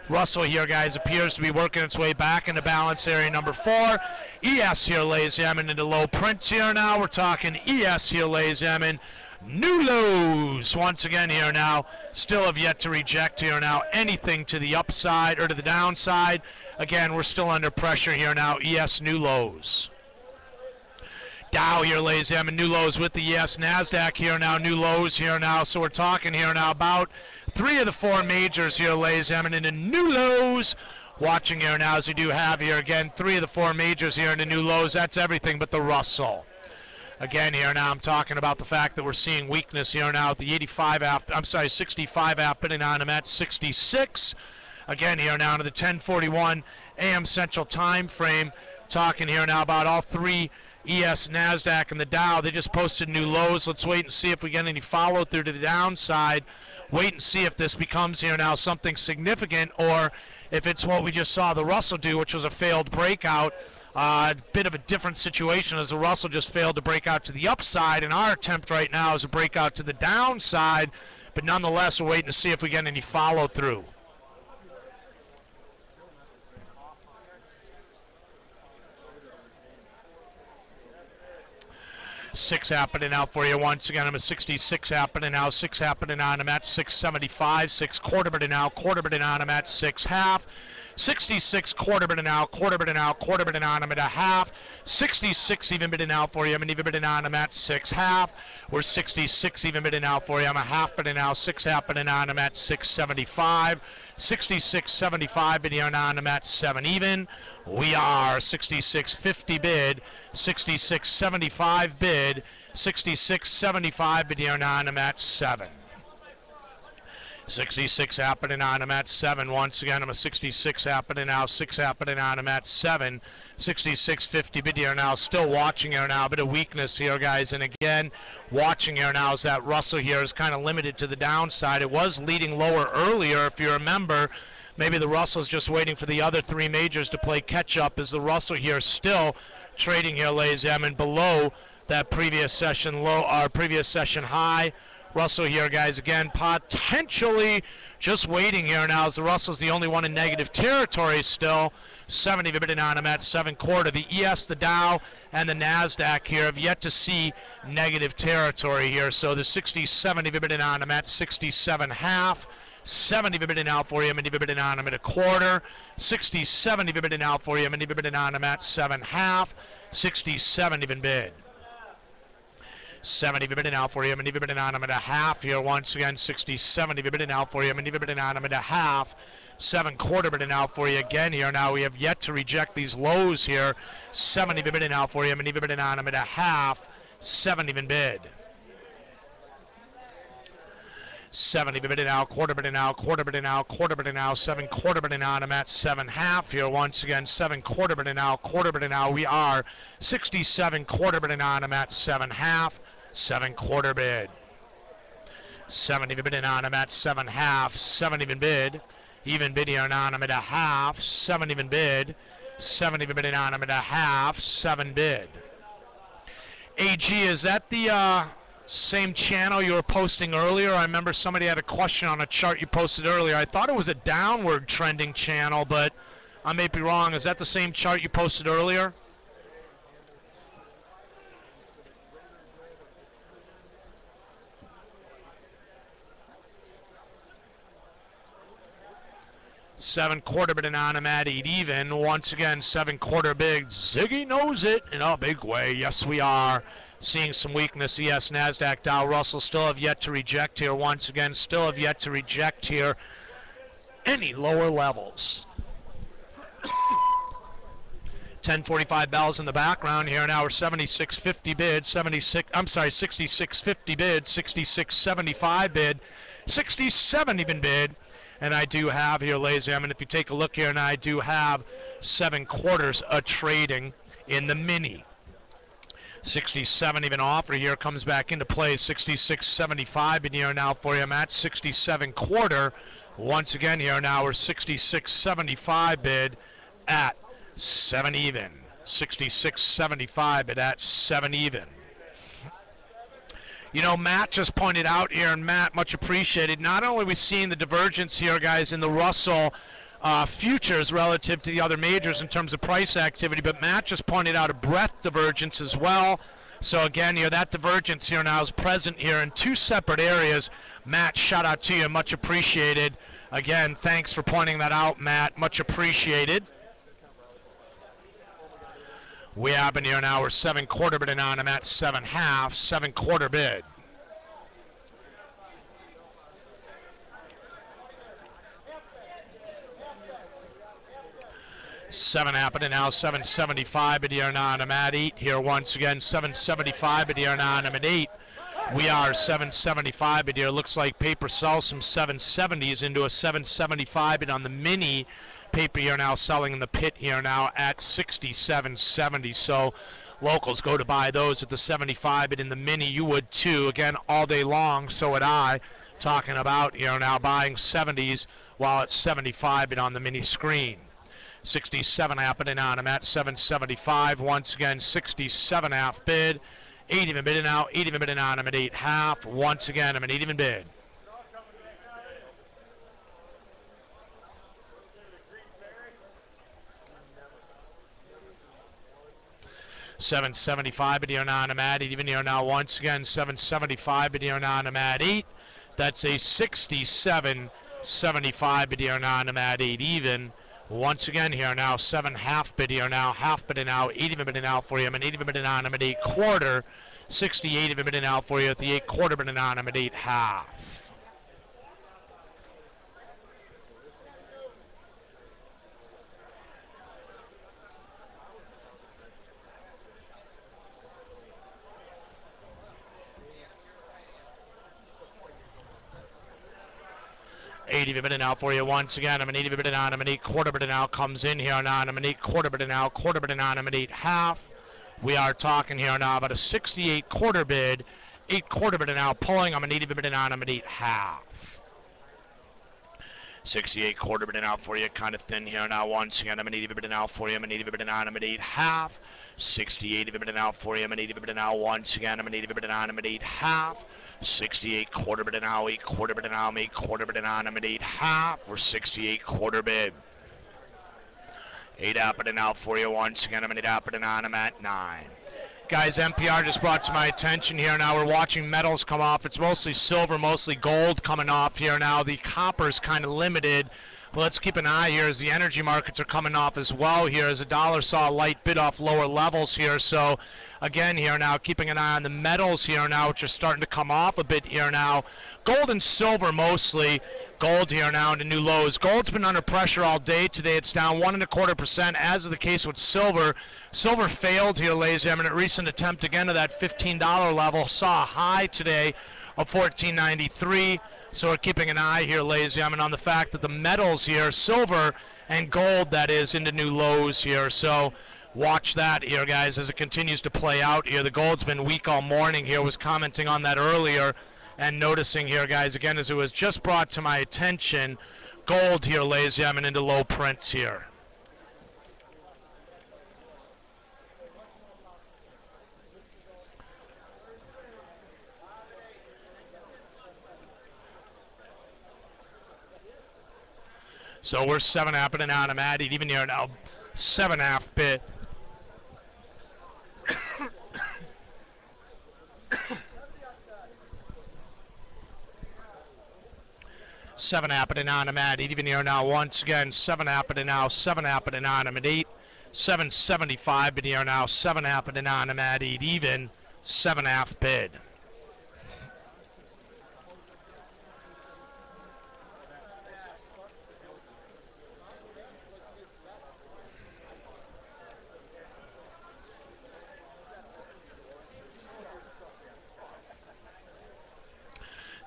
Russell here, guys, appears to be working its way back into balance area number 4. ES here, ladies and gentlemen, into low prints here now. We're talking ES here, ladies and gentlemen. New lows once again here now. Still have yet to reject here now anything to the upside or to the downside. Again, we're still under pressure here now. ES new lows. Dow here, ladies and gentlemen, new lows with the ES. NASDAQ here now, new lows here now. So we're talking here now about 3 of the 4 majors here, ladies and gentlemen, into new lows. Watching here now as we do have here again 3 of the 4 majors here into new lows. That's everything but the Russell. Again here now I'm talking about the fact that we're seeing weakness here now at the 65 app bidding on. I'm at 66. Again here now to the 10:41 a.m. Central Time frame. Talking here now about all 3 ES, NASDAQ, and the Dow. They just posted new lows. Let's wait and see if we get any follow through to the downside. Wait and see if this becomes here now something significant, or if it's what we just saw the Russell do, which was a failed breakout. A bit of a different situation as the Russell just failed to break out to the upside, and our attempt right now is a breakout to the downside, but nonetheless we're waiting to see if we get any follow through. 6 happening out for you once again. I'm a 66 happening now. 6 happening on. I'm at 675. 6 quarter bid now. Quarter bid on. I'm at 6 half. 66 quarter bid now. Quarter bid now. Quarter bid on. I'm at a half. 66 even bidding out for you. I'm an even bidding on. I'm at 6 half. We're 66 even bidding out for you. I'm a half bidding now. 6 happening on. I'm at 675. 66.75 bidding on. I'm at 7 even. We are 66.50 bid. 66.75 bid. 66.75 bidding on. I'm at 7. 66 happening on him at 7. Once again, I'm a 66 happening now. 6 happening on him at 7. 66.50 bid here now. Still watching here now. A bit of weakness here, guys. And again, watching here now is that Russell here is kind of limited to the downside. It was leading lower earlier, if you remember. Maybe the Russell's just waiting for the other 3 majors to play catch-up, as the Russell here still trading here, ladies and gentlemen, below that previous session low, our previous session high. Russell here, guys, again, potentially just waiting here now, as the Russell's the only one in negative territory still. 70 bidding on him at 7.25. The ES, the Dow, and the NASDAQ here have yet to see negative territory here. So the 60-70 bidding on him at 67.5. 70 bidding out for you, and bidding on him at 1/4. 60-70 bidding out for you, and bidding on him at 7.5. 60-70 even bid. 70 bidding out for you, and bidding on him at 1/2 here. Once again, 60-70 bidding out for you, and bidding on him at 1/2. 7.25 bidding out for you again here. Now we have yet to reject these lows here. 70 bidding out for you, and bidding on him at 1/2. 7 even bid. 70 bidding out, quarter bidding out, quarter bidding out, quarter bidding out, 7.25 bidding on him at 7.5 here. Once again, 7.25 bidding out, quarter bidding out. We are 67.25 bidding on him at 7.5. 7.25 bid. 70 bidding on him at 7.5. 7 even bid. Even bidding on him at 1/2. 7 even bid. 70 bidding on him at 1/2. 7 bid. AG, is that the same channel you were posting earlier? I remember somebody had a question on a chart you posted earlier. I thought it was a downward trending channel, but I may be wrong. Is that the same chart you posted earlier? $7.25 bidding on him at 8 even. Once again, 7.25 big. Ziggy knows it in a big way. Yes, we are seeing some weakness. Yes, NASDAQ, Dow, Russell still have yet to reject here. Once again, still have yet to reject here any lower levels. 10:45 bells in the background here. Now we're 76.50 bid, 66.50 bid, 66.75 bid, 67 even bid. And I do have here, ladies and gentlemen, if you take a look here, and I do have 7/4 a trading in the mini. 67 even offer here comes back into play. 66.75 in here now for you. I'm at 67.25. Once again here now we're 66.75 bid at 7 even. 66.75 bid at 7 even. You know, Matt just pointed out here, and Matt, much appreciated. Not only are we seeing the divergence here, guys, in the Russell futures relative to the other majors in terms of price activity, but Matt just pointed out a breadth divergence as well. So again, here that divergence here now is present here in 2 separate areas. Matt, shout out to you, much appreciated. Again, thanks for pointing that out, Matt, much appreciated. We have in here now, we're 7.25 bidding on him at 7.5, 7.25 bid. $7 happening now, 7.75 bid here on him at 8. Here once again, 7.75 bid here on him at 8. We are 7.75 bid here. Looks like paper sells some 7.70s into a 7.75 bid on the mini. Paper here now selling in the pit here now at 67.70. So locals go to buy those at the 75 bid in the mini. You would too. Again, all day long, so would I. Talking about here now buying 70s while it's 75 bid on the mini screen. 67 happening on him at 7.75. Once again, 67.5 bid. 8 even bidding out. 8 even bidding on him at 8.5. Once again, I'm an 8 even bid. $7.75 bid here on him at 8. Even here now, once again, $7.75 bid here on him at 8. That's a 67.75 bid here on him at 8 even. Once again here now, 7.5 bid here now, half bidding out, 8 even bidding out for you, and 8 even bidding on him at 8.25. 68 even bidding out for you at the 8.25 bidding on him at 8.5. 8 even bid out for you once again. I'm an 8 even bid on. I'm an 8 quarter bid out comes in here now. And I'm an 8 quarter bid out, quarter bid on. I'm an 8 half. We are talking here now about a 68 quarter bid, 8 quarter bid out pulling. I'm an 8 even bid on. I'm an 8 half. 68 quarter bid out for you, kind of thin here now once again. I'm an 8 even bid out for you. I'm an 8 even bid on. I'm an 8 half. 68 even bid out for you. I'm an 8 even bid out once again. I'm an 8 even bid on. I'm an 8 half. 68 quarter bid out, 8 quarter bid out, I'm 8 quarter bid on. I'm an 8 half. We're 68 quarter bid. 8 up and out for you once again. I'm an 8 up and on. I'm at 9. Guys, NPR just brought to my attention here now. We're watching metals come off. It's mostly silver, mostly gold coming off here now. The copper's kind of limited. But let's keep an eye here as the energy markets are coming off as well here, as the dollar saw a light bid off lower levels here. So again here now, keeping an eye on the metals here now, which are starting to come off a bit here now. Gold and silver mostly. Gold here now into new lows. Gold's been under pressure all day today. It's down 1.25%, as is the case with silver. Silver failed here, ladies and gentlemen. A recent attempt again to that $15 level. Saw a high today of $14.93. So we're keeping an eye here, ladies and gentlemen, on the fact that the metals here, silver and gold, that is, into new lows here. So watch that here, guys, as it continues to play out here. The gold's been weak all morning here. Was commenting on that earlier. And noticing here, guys, again, as it was just brought to my attention, gold here, ladies and gentlemen, into low prints here. So we're 7 happening on. I'm at it even here now, 7.5 bit. 7 happening on. I'm at 8 even here now. Once again, 7 happening now. 7 happening on. I'm at 8. 7.75 bid here now. 7 happening on. I'm at 8 even. 7.5 bid.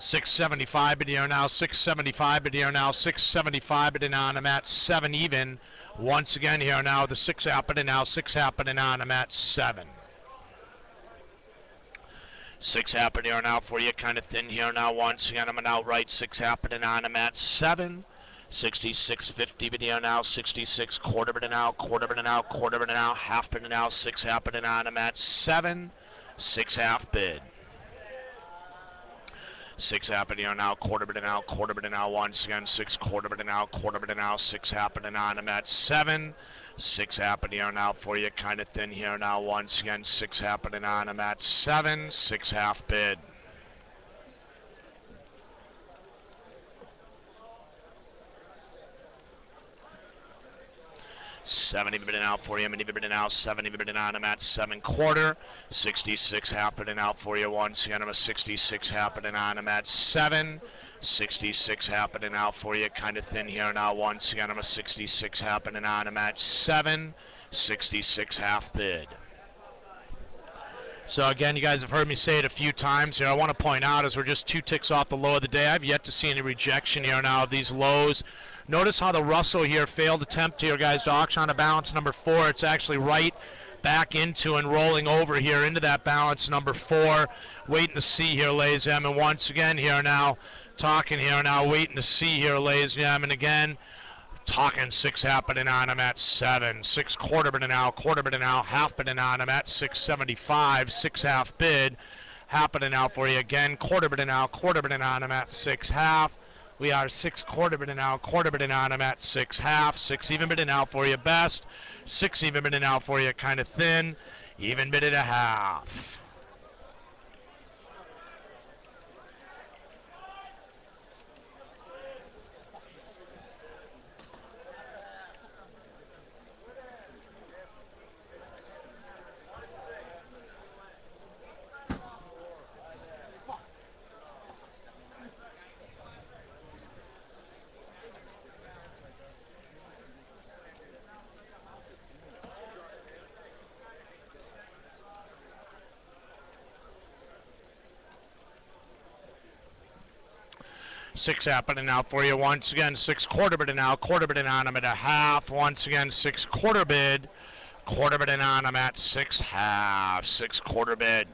$6.75 bid here now, $6.75 bid here now, $6.75 bid on. I'm at 7 even. Once again here now, the 6 happening now, 6 happening on. I'm at 7. 6 happening here now for you, kind of thin here now. Once again, I'm an outright 6 happening on. I'm at 7. 66.50 bid here now, 66 quarter bid out, quarter bid out, quarter bid out, half bid out, 6 happening on. I'm at 7. 6 half bid. 6 happening now, quarter bid out, quarter bid out. Once again, 6 quarter bid out, quarter bid out, 6 happening on. I'm at 7. 6 happening now for you, kind of thin here now. Once again, 6 happening on. I'm at 7. 6 half bid. $7 even bidding out for you. I'm even bidding out. $7 even bidding on. I'm at 7 quarter. 66 happening out for you. Once again, I'm a 66 happening on. I'm at 7. 66 happening out for you. Kind of thin here now. Once again, I'm a 66 happening on. I'm at 7. 66 half bid. So again, you guys have heard me say it a few times here. I want to point out, as we're just 2 ticks off the low of the day, I've yet to see any rejection here now of these lows. Notice how the Russell here failed attempt here, guys, to auction on a balance number 4. It's actually right back into and rolling over here into that balance number 4. Waiting to see here, ladies and gentlemen. Once again here now, talking here now, waiting to see here, ladies and gentlemen. Again, talking 6 happening on. I'm at 7. 6 quarter bidding out, half bidding on. I'm at 6.75. 6 half bid happening out for you again. Quarter bidding out, on. I'm at 6 half. We are 6 quarter bidding out, on. I'm at 6 half. 6 even bidding out for you best. 6 even bidding out for you kind of thin. Even bidded a half. 6 happening out for you once again. 6 quarter bid and out, quarter bid and on. I'm at a half. Once again, 6 quarter bid and on. I'm at 6 half. 6 quarter bid.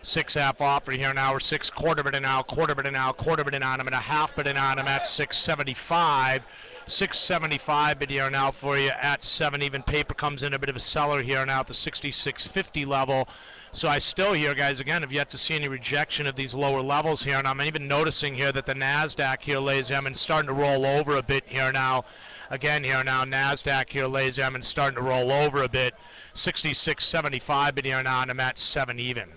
Six half offer here now. We're 6 quarter bid and out, quarter bid and out, quarter bid and on. I'm at a half bid and on. I'm at 675. 675 bid here now for you at 7 even. Paper comes in a bit of a seller here now at the 66.50 level. So I still here, guys, again, have yet to see any rejection of these lower levels here. And I'm even noticing here that the NASDAQ here, ladies and gentlemen, starting to roll over a bit here now. Again here now, NASDAQ here, ladies and gentlemen, starting to roll over a bit. 66.75 bid here now, and I'm at 7 even.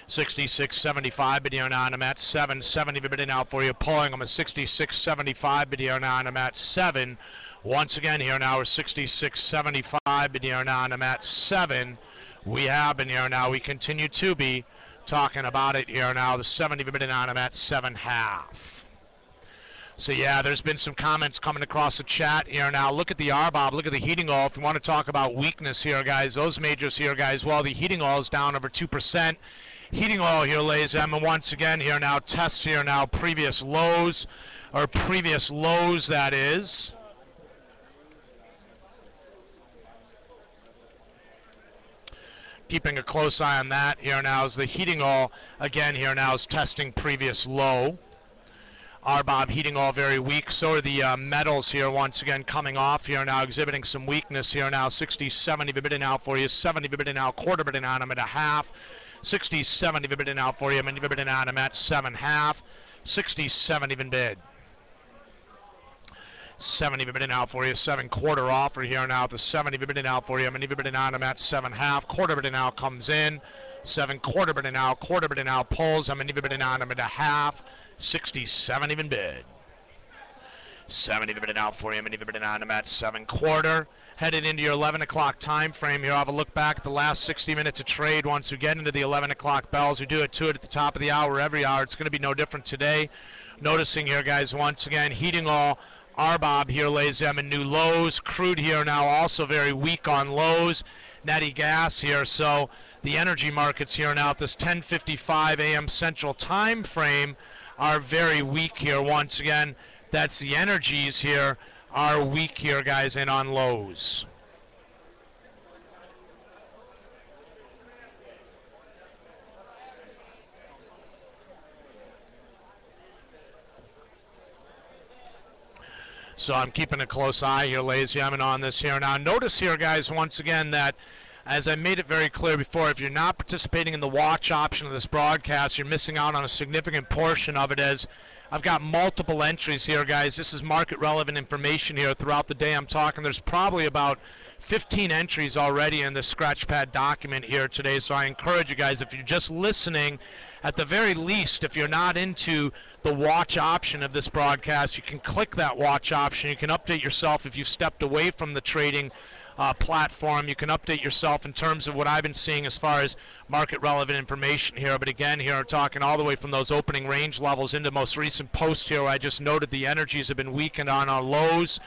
66.75 bid here now, and I'm at 7. 70 bidding out for you. Pulling. I'm a 66.75 bid here now, and I'm at 7. Once again here now, we're 66.75 bid here now, and I'm at 7. We have been here now. We continue to be talking about it here now. The 70 bidding on, I'm at 7 half. So yeah, there's been some comments coming across the chat here now. Look at the RBOB, look at the heating oil. If you want to talk about weakness here, guys, those majors here, guys, well, the heating oil is down over 2%. Heating oil here, ladies and gentlemen, once again here now, tests here now, previous lows, that is. Keeping a close eye on that here now is the heating oil, again here now is testing previous low. RBOB heating oil very weak. So are the metals here once again coming off here now, exhibiting some weakness here now. 60, 70 bidding out for you, 70 bidding out, quarter bidding on, I'm at a half. 60, 70 bidding out for you, I'm bidding on, I'm at 7 half. 67 even bid. 70 bidding out for you, 7 quarter offer here now. The 70 bidding out for you, I'm bidding on, I'm at 7 half. Quarter bidding out comes in. 7 quarter bidding out, pulls, I'm bidding on, I'm at a half. 67 even bid. 70 bidding out for you, I'm bidding on, I'm at 7 quarter. Headed into your 11 o'clock time frame here. I'll have a look back at the last 60 minutes of trade. Once we get into the 11 o'clock bells, we do it to it at the top of the hour every hour. It's going to be no different today. Noticing here, guys, once again, heating oil, RBOB here, ladies and gentlemen, new lows. Crude here now also very weak on lows. Natty gas here. So the energy markets here now at this 10:55 a.m. Central time frame are very weak here. Once again, that's the energies here are weak here, guys, and on lows. So I'm keeping a close eye here, ladies and gentlemen, on this here. Now notice here, guys, once again that, as I made it very clear before, if you're not participating in the watch option of this broadcast, you're missing out on a significant portion of it, as I've got multiple entries here, guys. This is market relevant information here throughout the day. I'm talking, there's probably about 15 entries already in the Scratchpad document here today. So I encourage you guys, if you're just listening, at the very least, if you're not into the watch option of this broadcast, you can click that watch option. You can update yourself if you've stepped away from the trading platform. You can update yourself in terms of what I've been seeing as far as market relevant information here. But again, here I'm talking all the way from those opening range levels into most recent post here, where I just noted the energies have been weakened on our lows.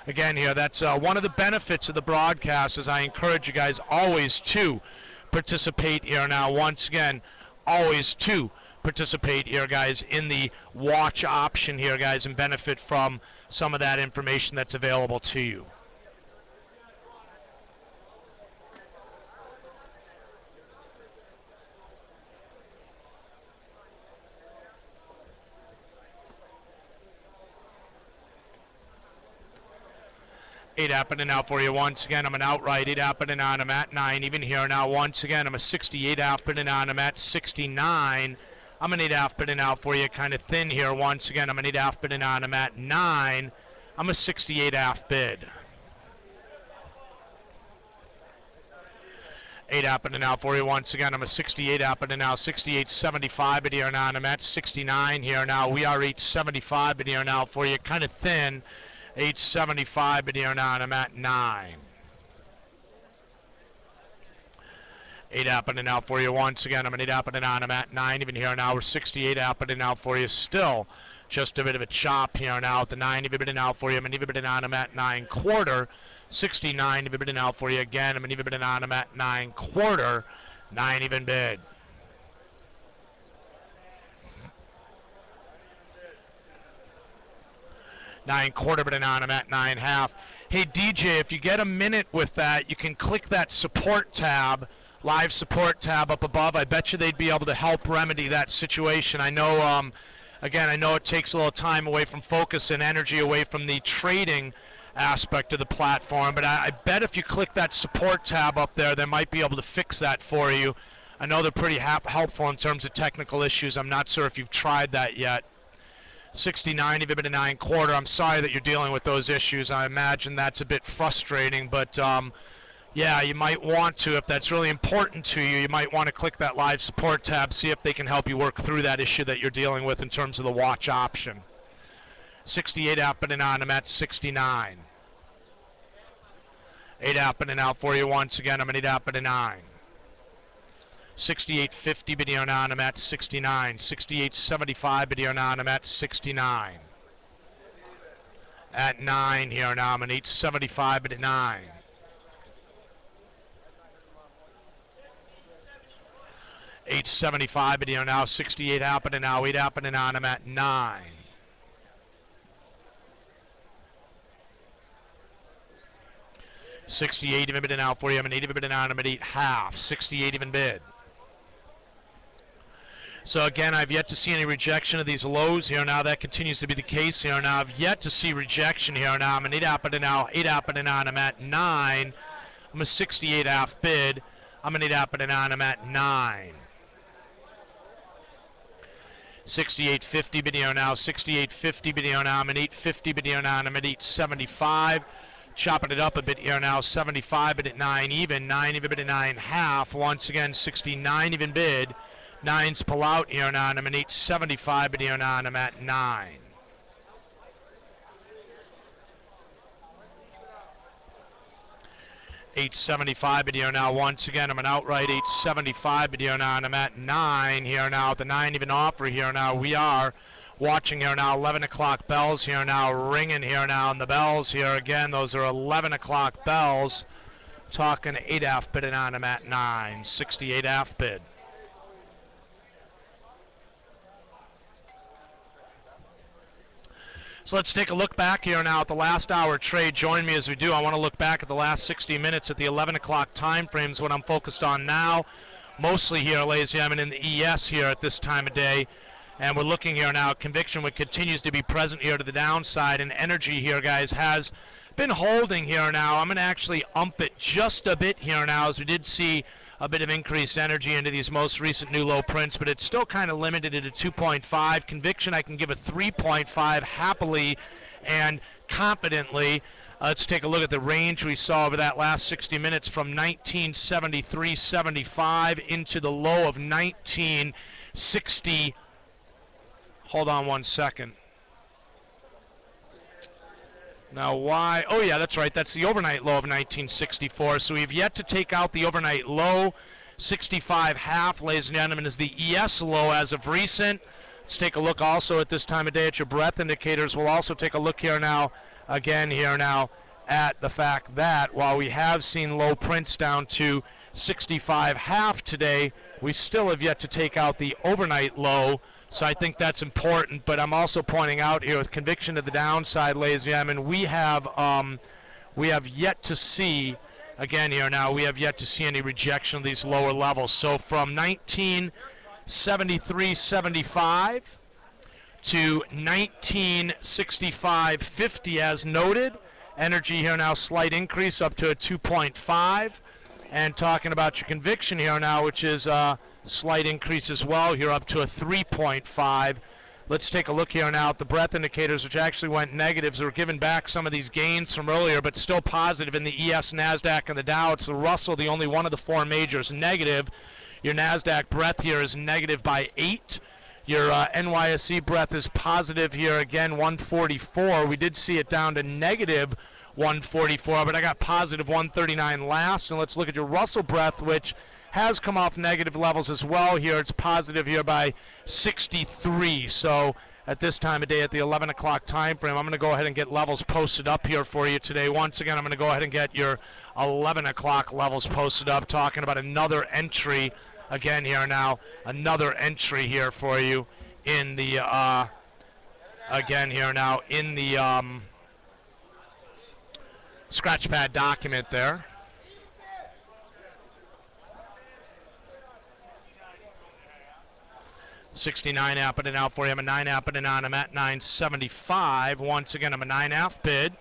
Again here, that's one of the benefits of the broadcast, is I encourage you guys always to participate here. Now, once again, always to participate here, guys, in the watch option here, guys, and benefit from some of that information that's available to you. Eight happening now for you. Once again, I'm an outright 8 happening on. I'm at 9 even here now. Once again, I'm a 68 happening on. I'm at 69. I'm an 8 happening out for you, kind of thin here. Once again, I'm an 8 happening on. I'm at 9. I'm a 68 half bid. 8 happening out for you. Once again, I'm a 68 happening now. 68.75 bid here now. And I'm at 69 here now. We are 8.75 bid here now for you, kind of thin. 8.75 bid here now, and I'm at 9. 8 happening out for you once again. I'm an 8 happening on. I'm at 9 even here now. We're 68 happening out for you. Still Just a bit of a chop here now at the 9 EV bidding out for you. I'm an EV bidding on them at 9.25. 69 EV bidding out for you again. I'm an EV bidding on them at 9.25. 9 even bid. Nine quarter bidding on them at 9.5. Hey DJ, if you get a minute with that, you can click that support tab, live support tab up above. I bet you they'd be able to help remedy that situation. I know, again, I know it takes a little time away from focus and energy away from the trading aspect of the platform, but I bet if you click that support tab up there, they might be able to fix that for you. I know they're pretty helpful in terms of technical issues. I'm not sure if you've tried that yet. 69 EV bidding 9.25. I'm sorry that you're dealing with those issues. I imagine that's a bit frustrating, but yeah, you might want to, if that's really important to you, you might want to click that live support tab, see if they can help you work through that issue that you're dealing with in terms of the watch option. 68 out bidding on them at 69. 8 out bidding out for you once again. I'm an 8 out bidding 9. 68.50 bidding on them at 69. 68.75 bidding on them at 69. At 9 here now, I'm an 8.75 bidding 9. 8.75 bidding now, 68 out bidding now, 8 out bidding on them at 9. 68 even bidding out for you. I'm an 8 even bidding on. I'm at 8.5. 68 even bid. So again, I've yet to see any rejection of these lows here now. That continues to be the case here now. I've yet to see rejection here now. I'm an 8 out bidding now. 8 out bidding on. I'm at 9. I'm a 68 half bid. I'm an 8 out bidding on. I'm at 9. 68.50 video now. 68.50 video now. I'm an 8.50 video now. I'm at 8.75. Chopping it up a bit here now, 75 bid at 9 even, 9 even bid at 9.5. Once again, 69 even bid. 9s pull out here now, and I'm an 8.75 bid here now, and I'm at 9. $8.75 bid here now. Once again, I'm an outright 8.75 bid here now, and I'm at 9 here now. The 9 even offer here now. We are watching here now, 11 o'clock bells here now, ringing here now, and the bells here again, those are 11 o'clock bells. Talking 8 half bidding on them at 9, 68 half bid. So let's take a look back here now at the last hour trade. Join me as we do. I want to look back at the last 60 minutes at the 11 o'clock time frames, what I'm focused on now. Mostly here, ladies and gentlemen, in the ES here at this time of day. And we're looking here now, conviction which continues to be present here to the downside, and energy here, guys, has been holding here now. I'm going to actually ump it just a bit here now, as we did see a bit of increased energy into these most recent new low prints, but it's still kind of limited at a 2.5. Conviction, I can give a 3.5 happily and confidently. Let's take a look at the range we saw over that last 60 minutes from 1973.75 into the low of 1960. Hold on one second. Now why? Oh yeah, that's right. That's the overnight low of 1964. So we've yet to take out the overnight low. 65 half, ladies and gentlemen, is the ES low as of recent. Let's take a look also at this time of day at your breadth indicators. We'll also take a look here now, again here now, at the fact that while we have seen low prints down to 65 half today, we still have yet to take out the overnight low. So I think that's important, but I'm also pointing out here with conviction to the downside, ladies and gentlemen, we have yet to see, again here now, we have yet to see any rejection of these lower levels. So from 1973.75 to 1965.50 as noted, energy here now, slight increase up to a 2.5. And talking about your conviction here now, which is slight increase as well here up to a 3.5. Let's take a look here now at the breadth indicators, which actually went negatives. They were giving back some of these gains from earlier, but still positive in the ES, NASDAQ, and the Dow. It's the Russell, the only one of the four majors, negative. Your NASDAQ breadth here is negative by 8. Your NYSE breadth is positive here again, 144. We did see it down to negative 144, but I got positive 139 last. And let's look at your Russell breadth, which has come off negative levels as well here. It's positive here by 63. So at this time of day at the 11 o'clock time frame. I'm going to go ahead and get levels posted up here for you today. Once again, I'm going to go ahead and get your 11 o'clock levels posted up, talking about another entry again here now, another entry here for you in the, again here now in the scratch pad document there. $69 happening out for you. I'm a 9 happening on. I'm at $9.75. Once again, I'm a 9.5 bid.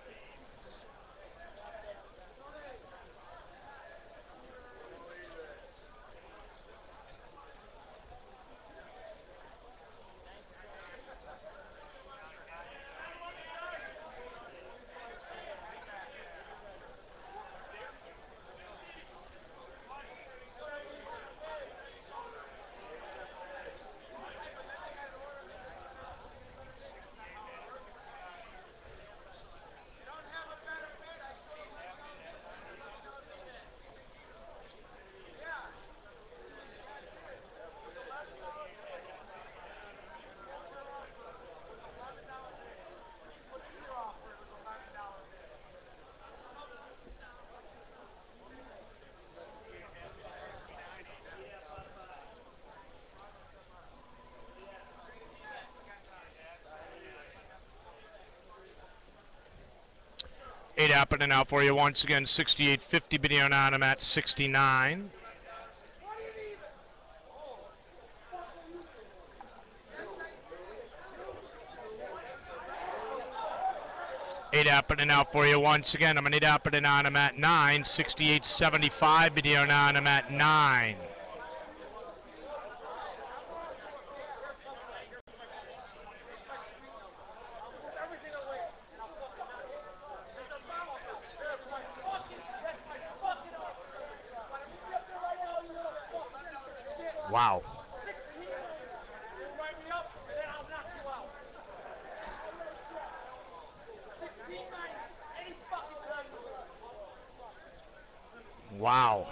$8 happening out for you. Once again, 68.50 bidding on. I'm at 69. $8 happening out for you. Once again, I'm an 8 happening on. I'm at 9. 68.75 bidding on. I'm at 9. Wow. Wow.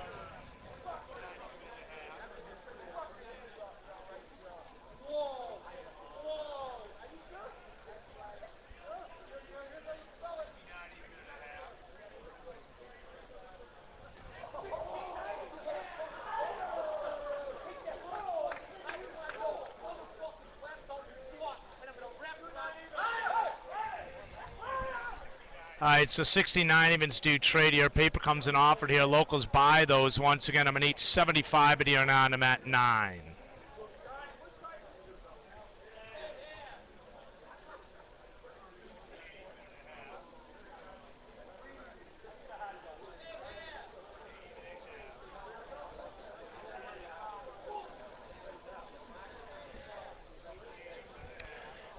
All right, so 69 evens due trade here. Paper comes in offered here. Locals buy those. Once again, I'm an 875 here now, and I'm at 9.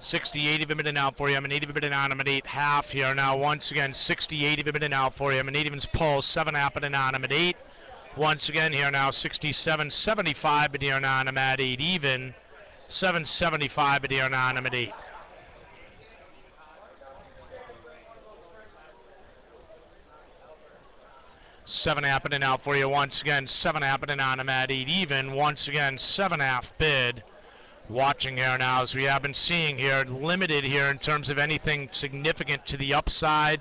$60.80 of it out for you. I'm an 80 of it on. I'm at 8.5 here now. Once again, $60.80 of it out for you. I'm an 8 evens pull. 7 happening on. I'm at 8. Once again here now, 67.75 but here now. I'm at 8 even. 7.75 but here now. I'm at 8. $7 happening out for you. Once again, 7 happening on. I'm at 8 even. Once again, 7.5 bid. Watching here now, as we have been seeing here, limited here in terms of anything significant to the upside.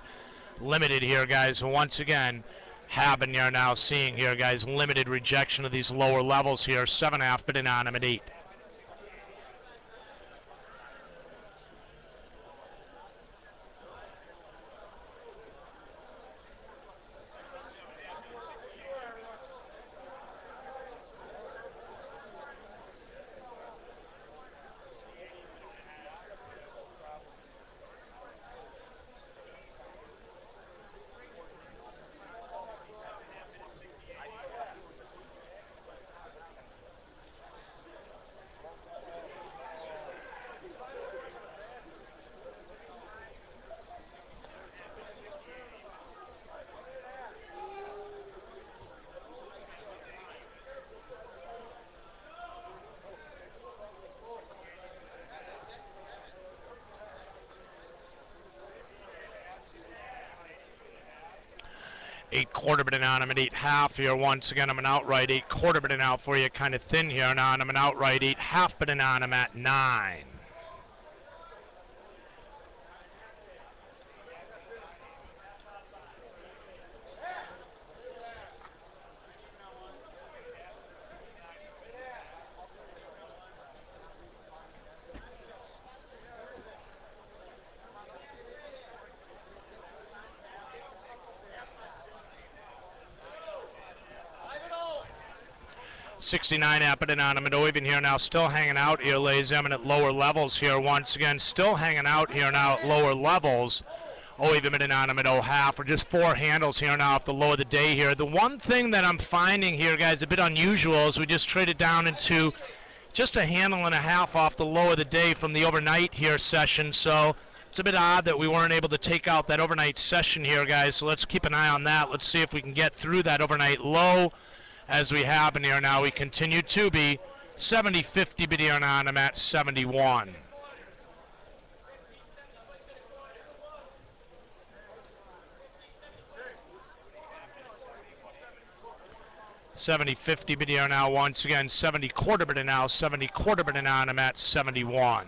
Limited here, guys. Once again, have been here now seeing here, guys, limited rejection of these lower levels here. 7.5 bidding on them at 8. Eight quarter bidding on. I'm at 8.5 here. Once again, I'm an outright 8 quarter bidding out for you. Kind of thin here now, and I'm an outright 8.5 bidding on. I'm at 9. 69 happening on them at even here now, still hanging out here, ladies and gentlemen, at lower levels here once again, still hanging out here now at lower levels. Even on them at 0.5. We're just 4 handles here now off the low of the day here. The one thing that I'm finding here, guys, a bit unusual is we just traded down into just a handle and a half off the low of the day from the overnight here session. So it's a bit odd that we weren't able to take out that overnight session here, guys. So let's keep an eye on that. Let's see if we can get through that overnight low as we have in here now. We continue to be 70.50 bid here on them at 71. $70.50 bid here now once again, 70 quarter bid now, 70 quarter bid on them at 71.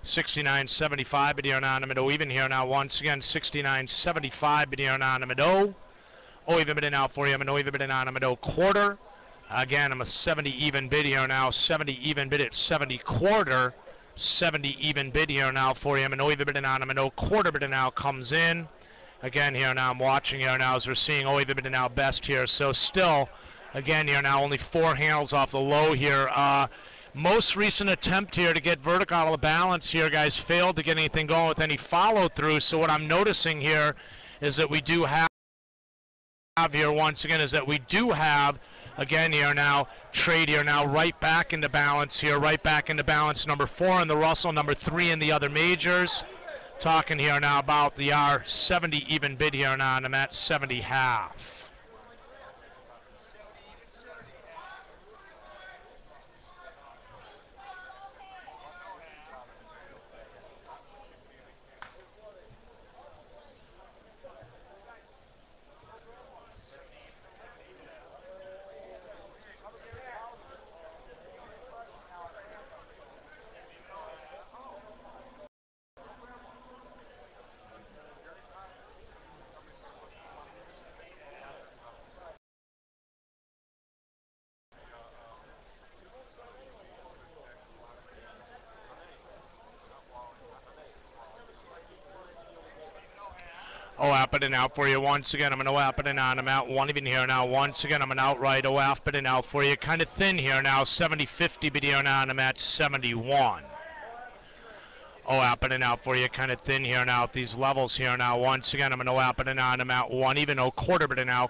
$69.75 bid here on them at even here now once again, $69.75 bid here on them at even bid now for you. I'm an even bid on them at quarter. Again, I'm a 70 even bid here now, 70 even bid at 70 quarter, 70 even bid here now for you. I'm an even bid on them at quarter bid now comes in. Again here now, I'm watching here now as we're seeing even bid now best here. So still, again here now, only 4 handles off the low here. Most recent attempt here to get vertical out of the balance here, guys, failed to get anything going with any follow-through. So what I'm noticing here is that we do have here once again is that we do have, again here now, trade here now right back into balance here, right back into balance number 4 in the Russell, number 3 in the other majors. Talking here now about the R70 even bid here now, and I'm at 70 half. Happening out for you once again. I'm going to happening on. I'm out 1 even here now. Once again, I'm an outright happening out for you. Kind of thin here now. 70.50 bid here now. I'm at 71. Happening out for you. Kind of thin here now at these levels here now. Once again, I'm going to happening on. I'm at 1 even quarter bid now.